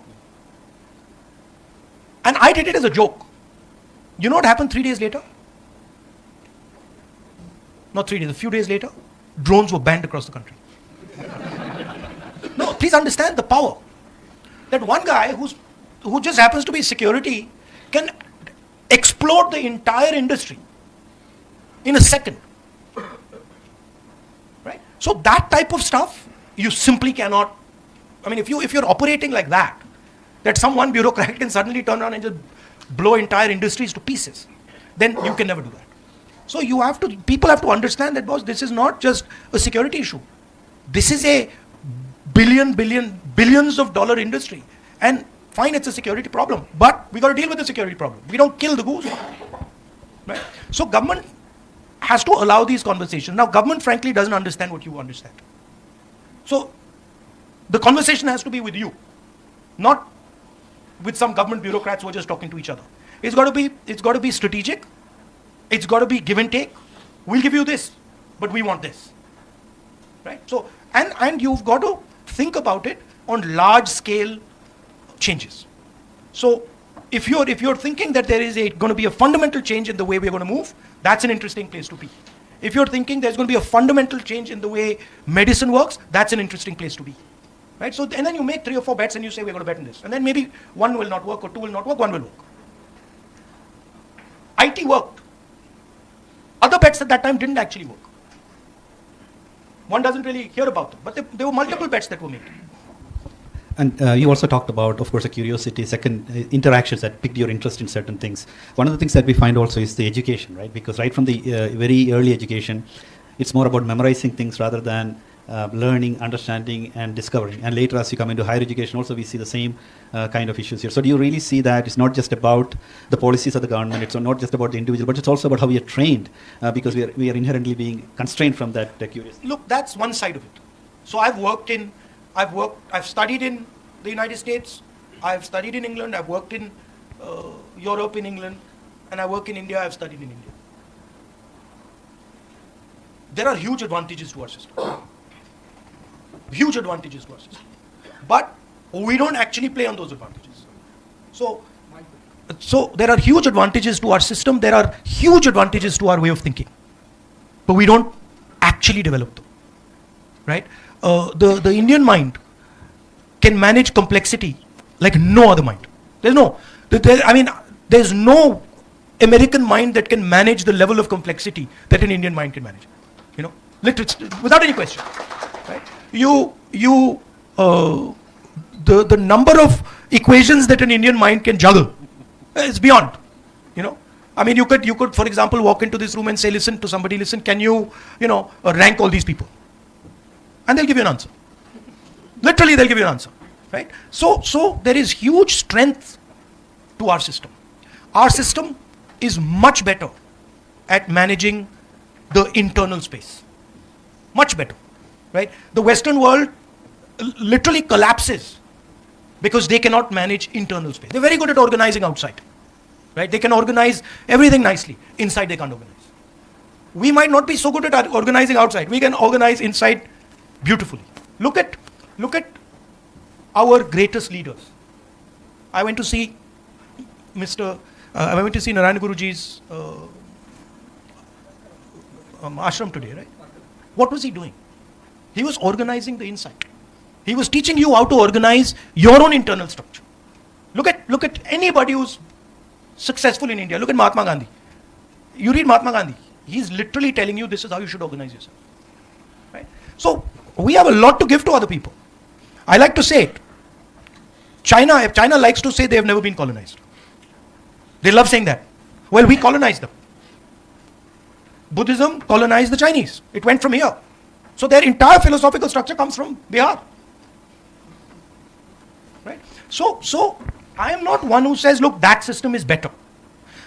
I did it as a joke. You know what happened 3 days later? Not 3 days, a few days later, drones were banned across the country. No, please understand the power. That one guy who just happens to be security can explode the entire industry in a second. Right? So that type of stuff, you simply cannot, if you're operating like that some one bureaucrat can suddenly turn around and just blow entire industries to pieces, then you can never do that. So people have to understand that, boss, this is not just a security issue. This is a billions of dollar industry. And fine, it's a security problem, but we got to deal with the security problem. We don't kill the goose. Right? So government has to allow these conversations. Now, government frankly doesn't understand what you understand. So the conversation has to be with you, not with some government bureaucrats who are just talking to each other. It's got to be strategic. It's got to be give and take. We'll give you this, but we want this. Right? So, and you've got to think about it on large scale changes. So if you're thinking that there is going to be a fundamental change in the way we're going to move, that's an interesting place to be. If you're thinking there's going to be a fundamental change in the way medicine works, that's an interesting place to be. Right? So, and then you make 3 or 4 bets and you say we're going to bet on this. And then maybe one will not work or 2 will not work, 1 will work. IT worked. Other bets at that time didn't actually work. One doesn't really hear about them, but there were multiple bets that were made. And you also talked about, of course, a curiosity, second interactions that piqued your interest in certain things. One of the things that we find also is the education, right? Because right from the very early education, it's more about memorizing things rather than learning, understanding, and discovering. And later, as you come into higher education, also we see the same kind of issues here. So do you really see that it's not just about the policies of the government, it's not just about the individual, but it's also about how we are trained, because we are inherently being constrained from that curiosity? Look, that's one side of it. So I've studied in the United States, I've studied in England, I've worked in Europe, in England, and I work in India, I've studied in India. There are huge advantages to our system. Huge advantages to our system. But we don't actually play on those advantages. So there are huge advantages to our system, there are huge advantages to our way of thinking. but we don't actually develop them, right? The Indian mind can manage complexity like no other mind. There's no American mind that can manage the level of complexity that an Indian mind can manage. You know, literally, without any question, right? The number of equations that an Indian mind can juggle is beyond, you know. I mean, you could, for example, walk into this room and say, listen to somebody, listen, can you, rank all these people? And they'll give you an answer. Literally, they'll give you an answer, right? So there is huge strength to our system. Our system is much better at managing the internal space. Much better, right? The Western world literally collapses because they cannot manage internal space. They're very good at organizing outside, right? They can organize everything nicely. Inside they can't organize. We might not be so good at organizing outside. We can organize inside beautifully. Look at our greatest leaders. I went to see Narayana Guruji's ashram today, right? What was he doing? He was organizing the inside. He was teaching you how to organize your own internal structure. Look at anybody who's successful in India. Look at Mahatma Gandhi. You read Mahatma Gandhi. He's literally telling you this is how you should organize yourself. Right? So we have a lot to give to other people. I like to say it. China likes to say they have never been colonized. They love saying that. Well, we colonized them. Buddhism colonized the Chinese. It went from here. So their entire philosophical structure comes from Bihar. Right? So I am not one who says, look, that system is better.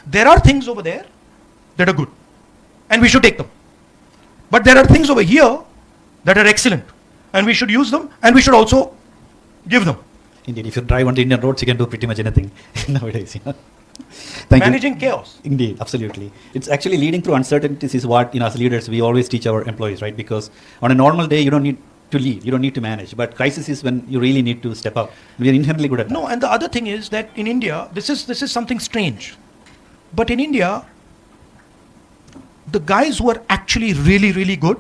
There are things over there that are good, and we should take them. But there are things over here that are excellent, and we should use them, and we should also give them. Indeed, if you drive on the Indian roads, you can do pretty much anything nowadays. Managing chaos. Indeed, absolutely. It's actually leading through uncertainties is what, as leaders, we always teach our employees, right? Because on a normal day, you don't need to lead, you don't need to manage. But crisis is when you really need to step up. We are inherently good at that. No, and the other thing is that in India, this is something strange. But in India, the guys who are actually really, really good,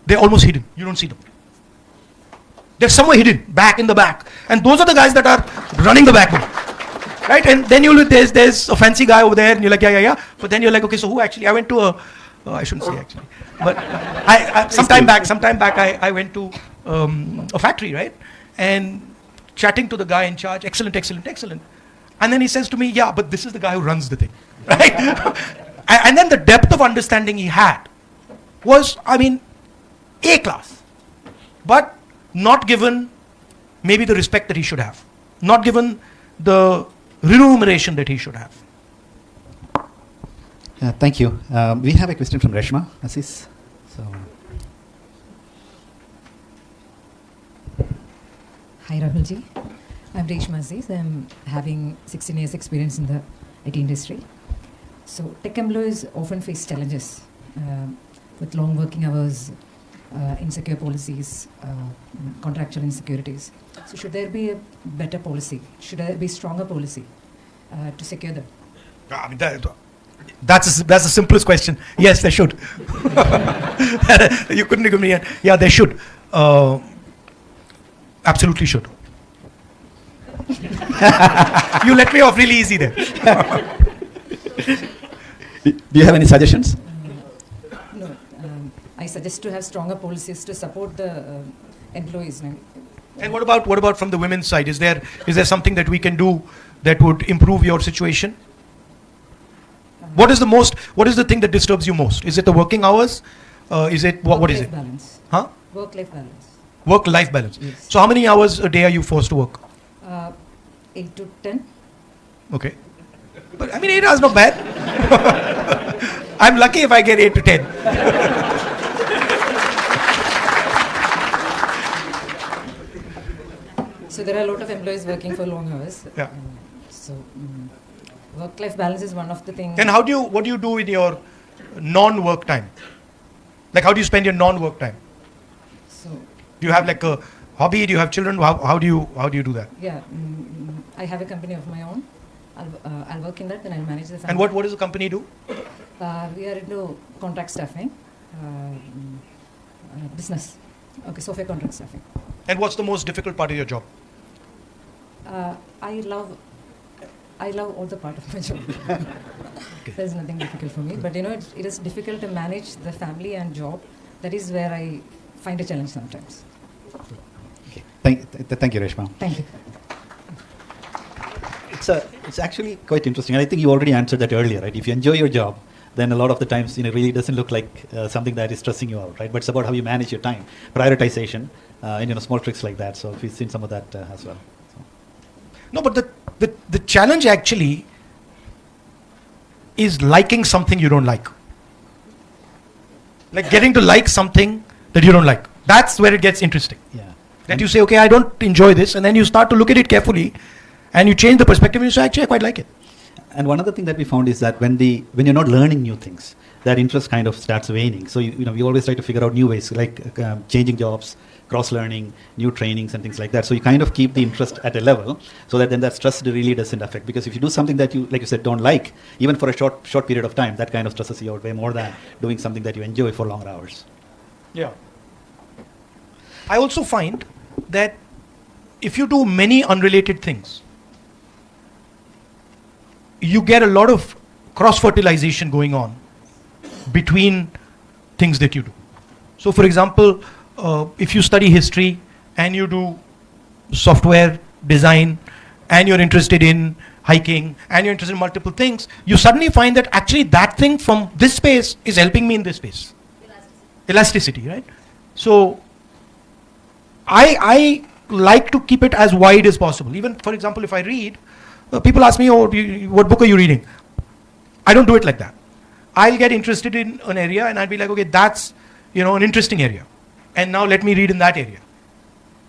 they're almost hidden. You don't see them. They're somewhere hidden, back in the back. And those are the guys that are running the backbone. Right? And then there's a fancy guy over there, and you're like, yeah. But then you're like, okay, so who actually? I went to I shouldn't say actually. But sometime back, I went to a factory, right? And chatting to the guy in charge, excellent. And then he says to me, yeah, but this is the guy who runs the thing, right? And then the depth of understanding he had was, A class. But not given maybe the respect that he should have. Not given the remuneration that he should have. Thank you. We have a question from Reshma Assis. Hi Rahulji, I'm Reshma Aziz. I'm having 16 years experience in the IT industry. So tech employees often face challenges with long working hours, insecure policies, contractual insecurities. So should there be a better policy? Should there be stronger policy to secure them? That's the simplest question. Yes, they should. You couldn't give me a... Yeah, they should. Absolutely should. You let me off really easy there. Do you have any suggestions? No. I suggest to have stronger policies to support the employees. And what about from the women's side? Is there something that we can do that would improve your situation? What is the thing that disturbs you most? Is it the working hours? Is it what is it? Balance. Huh? Work-life balance. Work-life balance. Yes. So how many hours a day are you forced to work? 8 to 10. Okay. But 8 hours not bad. I'm lucky if I get 8 to 10. So there are a lot of employees working for long hours. Yeah. Work-life balance is one of the things. And what do you do with your non-work time? Like how do you spend your non-work time? So do you have like a hobby? Do you have children? How do you do that? Yeah, I have a company of my own. I'll work in that, then I'll manage the family. And what does the company do? We are into contract staffing. business. Okay, software contract staffing. And what's the most difficult part of your job? I love all the part of my job. There's nothing difficult for me, but it is difficult to manage the family and job. That is where I find a challenge sometimes. Okay. Thank you, Reshma. Thank you. It's actually quite interesting. And I think you already answered that earlier, right? If you enjoy your job, then a lot of the times, it really doesn't look like something that is stressing you out, right? But it's about how you manage your time, prioritization, and small tricks like that. So we've seen some of that as well. So. No, but the challenge actually is liking something you don't like. Like getting to like something that you don't like. That's where it gets interesting. Yeah. That you say, okay, I don't enjoy this, and then you start to look at it carefully, and you change the perspective, and you say, actually, I quite like it. And one other thing that we found is that when you're not learning new things, that interest kind of starts waning. So we always try to figure out new ways, like changing jobs, cross-learning, new trainings, and things like that. So you kind of keep the interest at a level, so that then that stress really doesn't affect. Because if you do something that you, like you said, don't like, even for a short period of time, that kind of stresses you out way more than doing something that you enjoy for longer hours. Yeah. I also find that if you do many unrelated things, you get a lot of cross-fertilization going on between things that you do. So for example, if you study history and you do software design and you're interested in hiking and you're interested in multiple things, you suddenly find that actually that thing from this space is helping me in this space. Elasticity, right? So I like to keep it as wide as possible. Even, for example, if I read, people ask me, what book are you reading? I don't do it like that. I'll get interested in an area and I'll be like, okay, that's an interesting area, and now let me read in that area.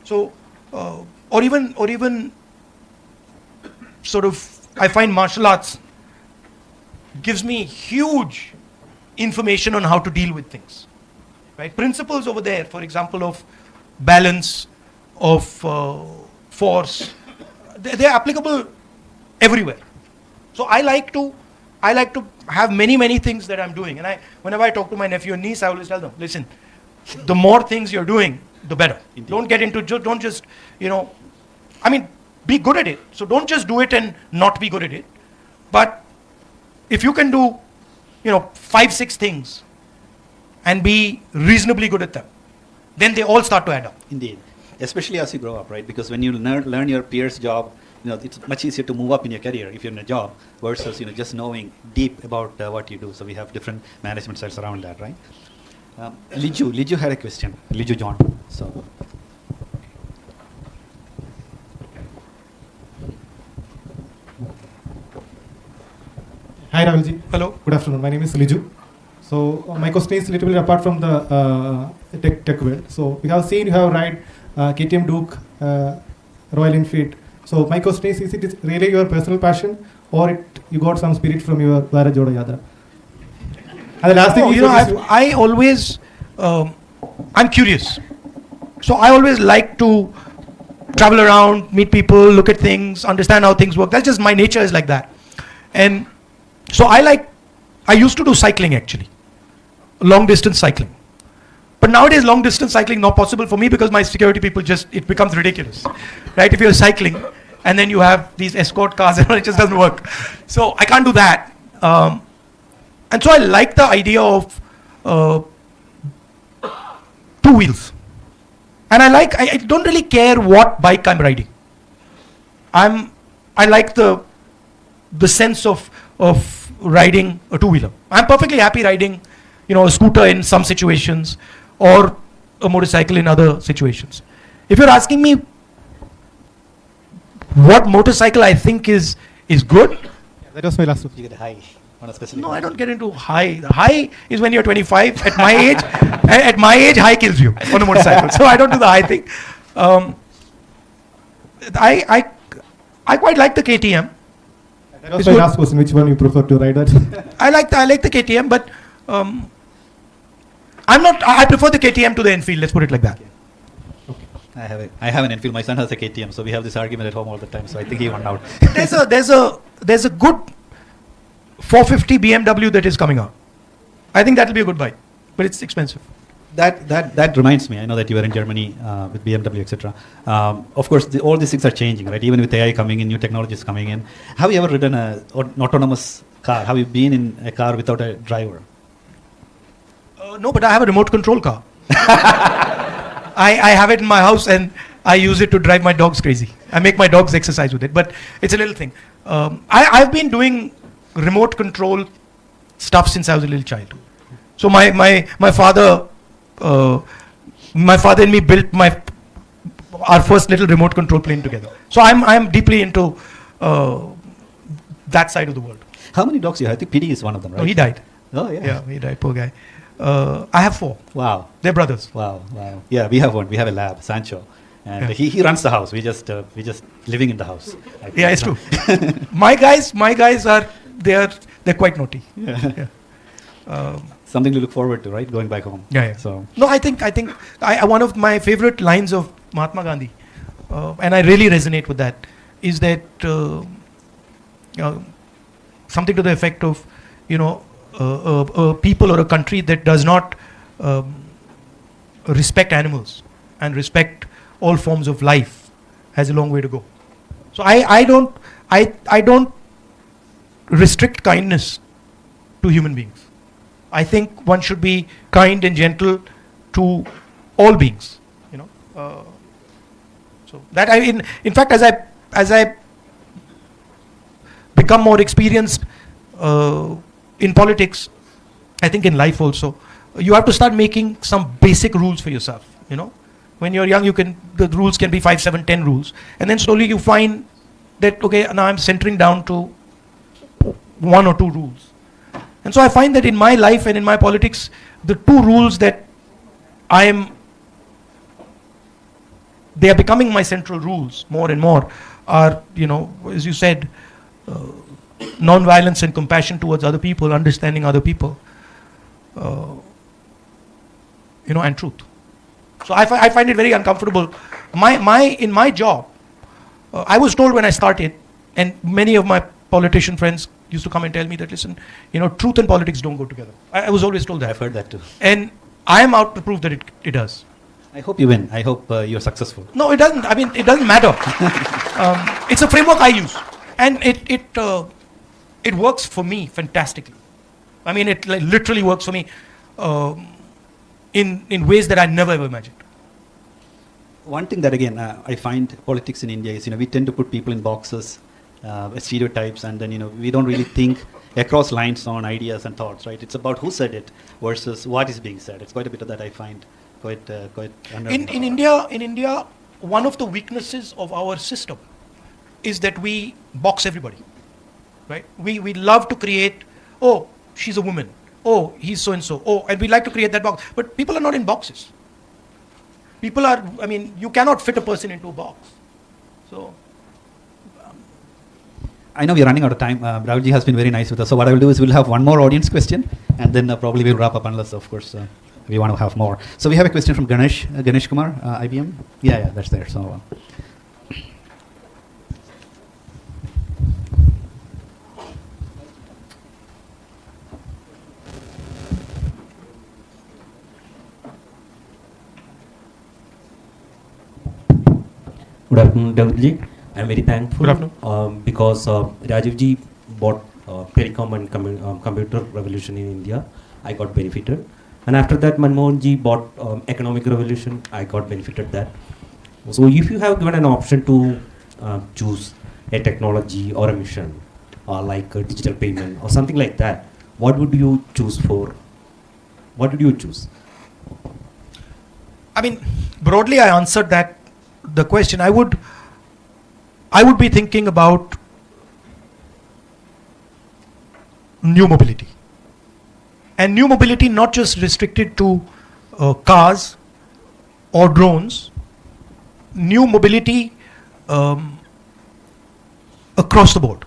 So, or even sort of, I find martial arts gives me huge information on how to deal with things. Right? Principles over there, for example, of balance, of force, they're applicable everywhere. So I like to have many things that I'm doing, and whenever I talk to my nephew and niece, I always tell them, listen, the more things you're doing, the better. Indeed. Don't get into don't just be good at it. So don't just do it and not be good at it. But if you can do 5-6 things and be reasonably good at them, then they all start to add up. Indeed, especially as you grow up, right? Because when you learn your peer's job, it's much easier to move up in your career if you're in a job versus just knowing deep about what you do. So we have different management styles around that, right? Liju had a question. Liju John. So. Hi Rahulji. Hello. Good afternoon. My name is Liju. So my question is a little bit apart from the tech world. So we have seen you have ride KTM Duke, Royal Enfield. So my question is it really your personal passion, or you got some spirit from your Bharat Jodo Yatra? And the last thing I always, I'm curious. So I always like to travel around, meet people, look at things, understand how things work. That's just my nature is like that. And so I used to do cycling actually, long distance cycling. But nowadays long distance cycling not possible for me because my security people it becomes ridiculous, right? If you're cycling and then you have these escort cars and it just doesn't work. So I can't do that. And so I like the idea of 2 wheels. And I don't really care what bike I'm riding. I like the sense of riding a 2-wheeler. I'm perfectly happy riding, a scooter in some situations or a motorcycle in other situations. If you're asking me what motorcycle I think is good. Yeah, that was my last question. You get a high on a specific. No, I don't get into high. The high is when you're 25. At my age, high kills you on a motorcycle. So I don't do the high thing. I quite like the KTM. That was my last question. Which one you prefer to ride that? I like the KTM, but I prefer the KTM to the Enfield. Let's put it like that. Okay. I have an Enfield. My son has a KTM, so we have this argument at home all the time. So I think he won out. There's a good 450 BMW that is coming out. I think that will be a good bike. but it's expensive. That reminds me. I know that you were in Germany with BMW, etc. Of course, all these things are changing, right? Even with AI coming in, new technologies coming in. Have you ever ridden an autonomous car? Have you been in a car without a driver? No, but I have a remote control car. I have it in my house and I use it to drive my dogs crazy. I make my dogs exercise with it, but it's a little thing. I've been doing remote control stuff since I was a little child. So my father and me built our first little remote control plane together. So I'm deeply into that side of the world. How many dogs do you have? I think PD is one of them, right? No, he died. Oh, yeah. Yeah, he died, poor guy. I have 4. Wow. They're brothers. Wow. Yeah, we have one. We have a lab, Sancho. And he runs the house. We just living in the house. Yeah, it's true. my guys are they're quite naughty. Yeah. Something to look forward to, right? Going back home. Yeah. So no, I think one of my favorite lines of Mahatma Gandhi, and I really resonate with that, is that something to the effect of, a people or a country that does not respect animals and respect all forms of life has a long way to go. So I don't restrict kindness to human beings. I think one should be kind and gentle to all beings. So that in fact, as I become more experienced in politics, I think in life also, you have to start making some basic rules for yourself. When you're young, the rules can be 5, 7, 10 rules, and then slowly you find that now I'm centering down to 1 or 2 rules. And so I find that in my life and in my politics, the 2 rules that they are becoming my central rules more and more are, as you said, non-violence and compassion towards other people, understanding other people, and truth. So I find it very uncomfortable. In my job, I was told when I started, and many of my politician friends used to come and tell me that, listen, truth and politics don't go together. I was always told that. I've heard that too. And I am out to prove that it does. I hope you win. I hope you're successful. No, it doesn't. I mean, it doesn't matter. It's a framework I use, and it works for me fantastically. I mean, it literally works for me in ways that I never ever imagined. One thing that again I find politics in India is we tend to put people in boxes, stereotypes, and then we don't really think across lines on ideas and thoughts. Right? It's about who said it versus what is being said. It's quite a bit of that I find quite. In India, one of the weaknesses of our system is that we box everybody. Right? We love to create. Oh, she's a woman. Oh, he's so and so. Oh, and we like to create that box. But people are not in boxes. People are. I mean, you cannot fit a person into a box. So. I know we're running out of time. Rahulji has been very nice with us. So what I will do is we'll have one more audience question, and then probably we'll wrap up unless, of course, we want to have more. So we have a question from Ganesh Kumar, IBM. Yeah, that's there. So. Good afternoon, Rahulji. I'm very thankful because Rajivji bought telecom and computer revolution in India. I got benefited. And after that, Manmohanji bought economic revolution. I got benefited that. So if you have given an option to choose a technology or a mission, like a digital payment or something like that, what would you choose for? What would you choose? I mean, broadly, I answered the question. I would be thinking about new mobility. And new mobility not just restricted to cars or drones, new mobility across the board.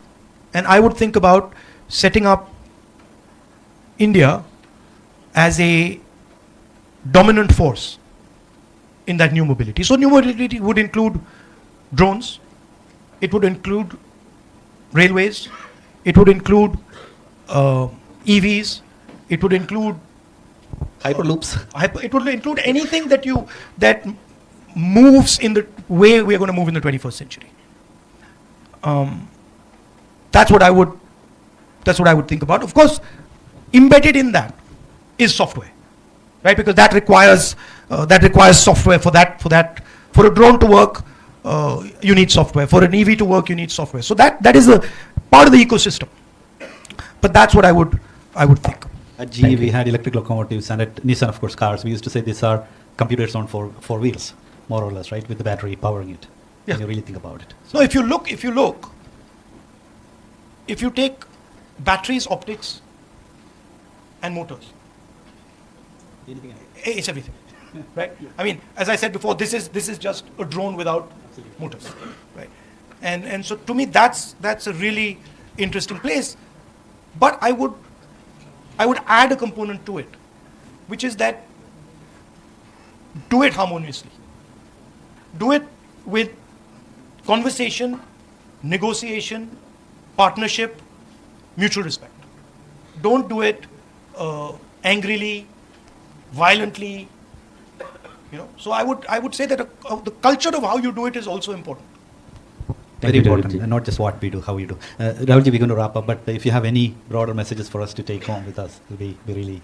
And I would think about setting up India as a dominant force in that new mobility. So new mobility would include drones, it would include railways, it would include EVs, it would include Hyperloops. It would include anything that moves in the way we are going to move in the 21st century. That's what I would think about. Of course, embedded in that is software, right? Because that requires software for a drone to work. You need software. For an EV to work, you need software. So that is a part of the ecosystem. But that's what I would think. At GE, we had electric locomotives, and at Nissan, of course, cars. We used to say these are computers on four wheels, more or less, right, with the battery powering it. Yeah. When you really think about it. So if you take batteries, optics, and motors, it's everything, right? I mean, as I said before, this is just a drone without motors, right? And so to me, that's a really interesting place. But I would add a component to it, which is that do it harmoniously. Do it with conversation, negotiation, partnership, mutual respect. Don't do it angrily, violently. So I would say that the culture of how you do it is also important. Very important, and not just what we do, how we do. Rahulji, we're going to wrap up, but if you have any broader messages for us to take home with us, it'll be really...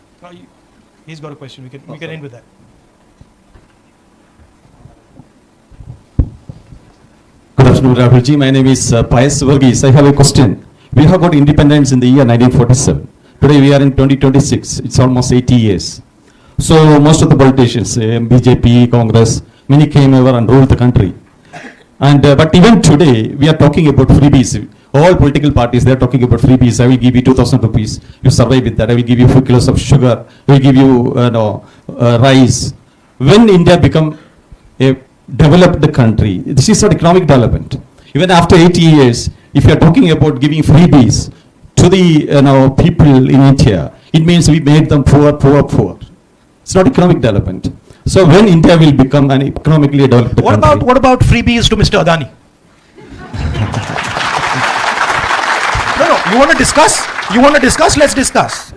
He's got a question. We can end with that. Good afternoon, Rahulji. My name is Pius Varghese. I have a question. We have got independence in the year 1947. Today we are in 2026. It's almost 80 years. So most of the politicians, BJP, Congress, many came over and ruled the country. And but even today, we are talking about freebies. All political parties, they are talking about freebies. I will give you 2,000 rupees. You survive with that. I will give you 4 kilos of sugar. I will give you rice. When India become a developed country, this is not economic development. Even after 80 years, if you are talking about giving freebies to the people in India, it means we made them poor. It's not economic development. So when India will become an economically developed country? What about freebies to Mr. Adani? No. You want to discuss? Let's discuss.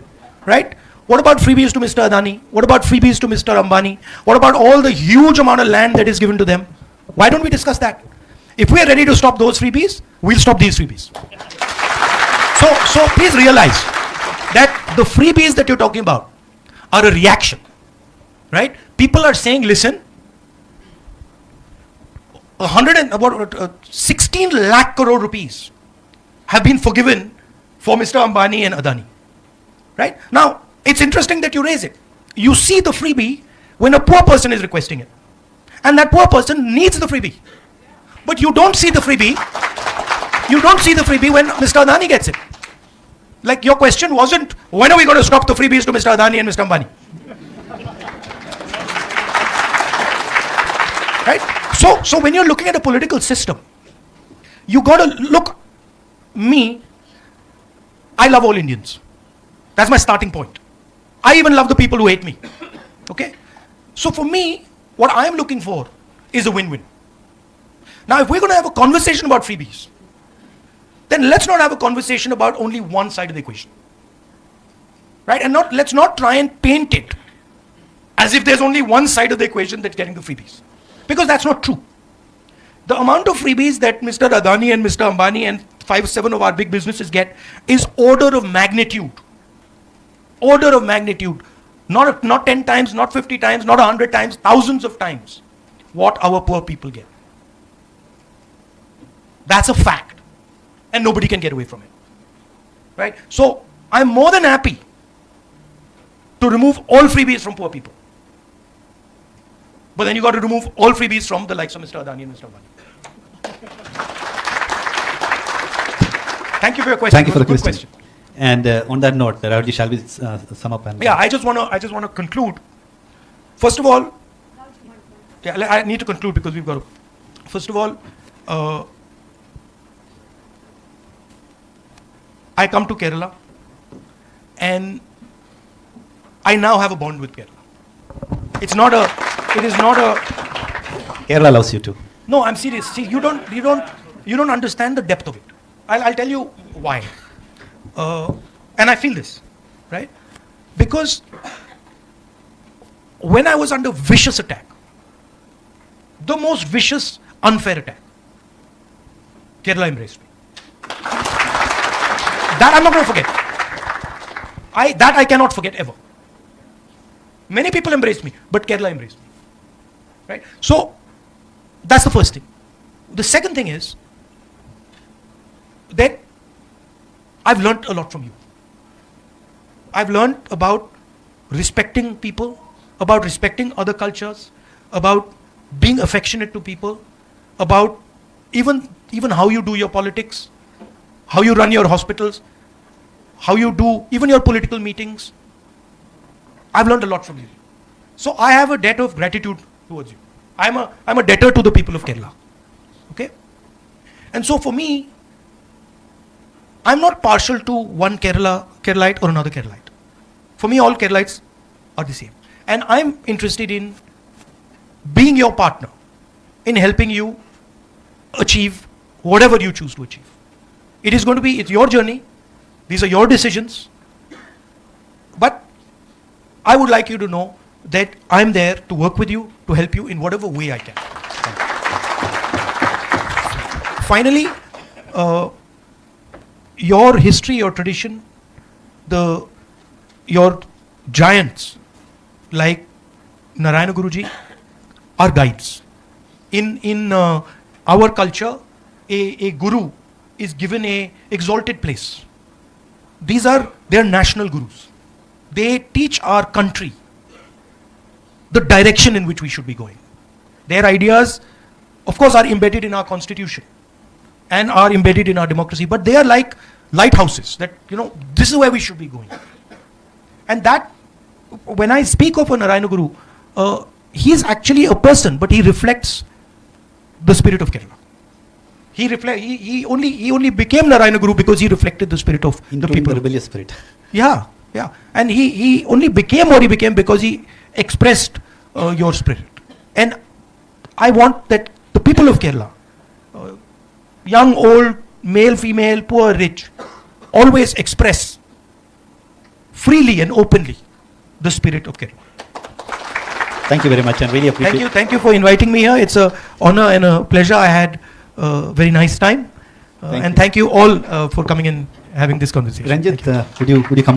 Right? What about freebies to Mr. Adani? What about freebies to Mr. Ambani? What about all the huge amount of land that is given to them? Why don't we discuss that? If we are ready to stop those freebies, we'll stop these freebies. So please realize that the freebies that you're talking about are a reaction. Right? People are saying, listen, 16 lakh crore rupees have been forgiven for Mr. Ambani and Adani. Right? Now, it's interesting that you raise it. You see the freebie when a poor person is requesting it. And that poor person needs the freebie. But you don't see the freebie. You don't see the freebie when Mr. Adani gets it. Like your question wasn't, when are we going to stop the freebies to Mr. Adani and Mr. Ambani? Right? So when you're looking at a political system, you got to look, I love all Indians. That's my starting point. I even love the people who hate me. Okay? So for me, what I'm looking for is a win-win. Now, if we're going to have a conversation about freebies, then let's not have a conversation about only one side of the equation. Right? And let's not try and paint it as if there's only one side of the equation that's getting the freebies. Because that's not true. The amount of freebies that Mr. Adani and Mr. Ambani and 5-7 of our big businesses get is order of magnitude. Order of magnitude. Not 10 times, not 50 times, not 100 times, thousands of times what our poor people get. That's a fact. And nobody can get away from it. Right? So, I'm more than happy to remove all freebies from poor people. But then you got to remove all freebies from the likes of Mr. Adani and Mr. Ambani. Thank you for your question. Thank you for the good question. And on that note, Rahulji, shall we sum up? And I just want to conclude. First of all, I need to conclude because we've got to. First of all, I come to Kerala, and I now have a bond with Kerala. It is not a. Kerala loves you too. No, I'm serious. See, you don't understand the depth of it. I'll tell you why. And I feel this, right? Because when I was under vicious attack, the most vicious, unfair attack, Kerala embraced me. That I'm not going to forget. That I cannot forget ever. Many people embraced me, but Kerala embraced me. Right? So, that's the first thing. The second thing is that I've learned a lot from you. I've learned about respecting people, about respecting other cultures, about being affectionate to people, about even how you do your politics, how you run your hospitals, how you do even your political meetings. I've learned a lot from you. So I have a debt of gratitude towards you. I'm a debtor to the people of Kerala. Okay? And so for me, I'm not partial to one Keralite or another Keralite. For me, all Keralites are the same. And I'm interested in being your partner, in helping you achieve whatever you choose to achieve. It's your journey. These are your decisions. But I would like you to know that I'm there to work with you, to help you in whatever way I can. Finally, your history, your tradition, your giants like Narayana Guruji are guides. In our culture, a guru is given a exalted place. They're national gurus. They teach our country the direction in which we should be going. Their ideas, of course, are embedded in our constitution and are embedded in our democracy, but they are like lighthouses that, this is where we should be going. And that, when I speak of a Narayana Guru, he is actually a person, but he reflects the spirit of Kerala. He only became Narayana Guru because he reflected the spirit of the people. The rebellious spirit. Yeah. And he only became what he became because he expressed your spirit. And I want that the people of Kerala, young, old, male, female, poor, rich, always express freely and openly the spirit of Kerala. Thank you very much, and really appreciate. Thank you for inviting me here. It's an honor and a pleasure. I had a very nice time. Thank you all for coming and having this conversation. Ranjit, would you come over?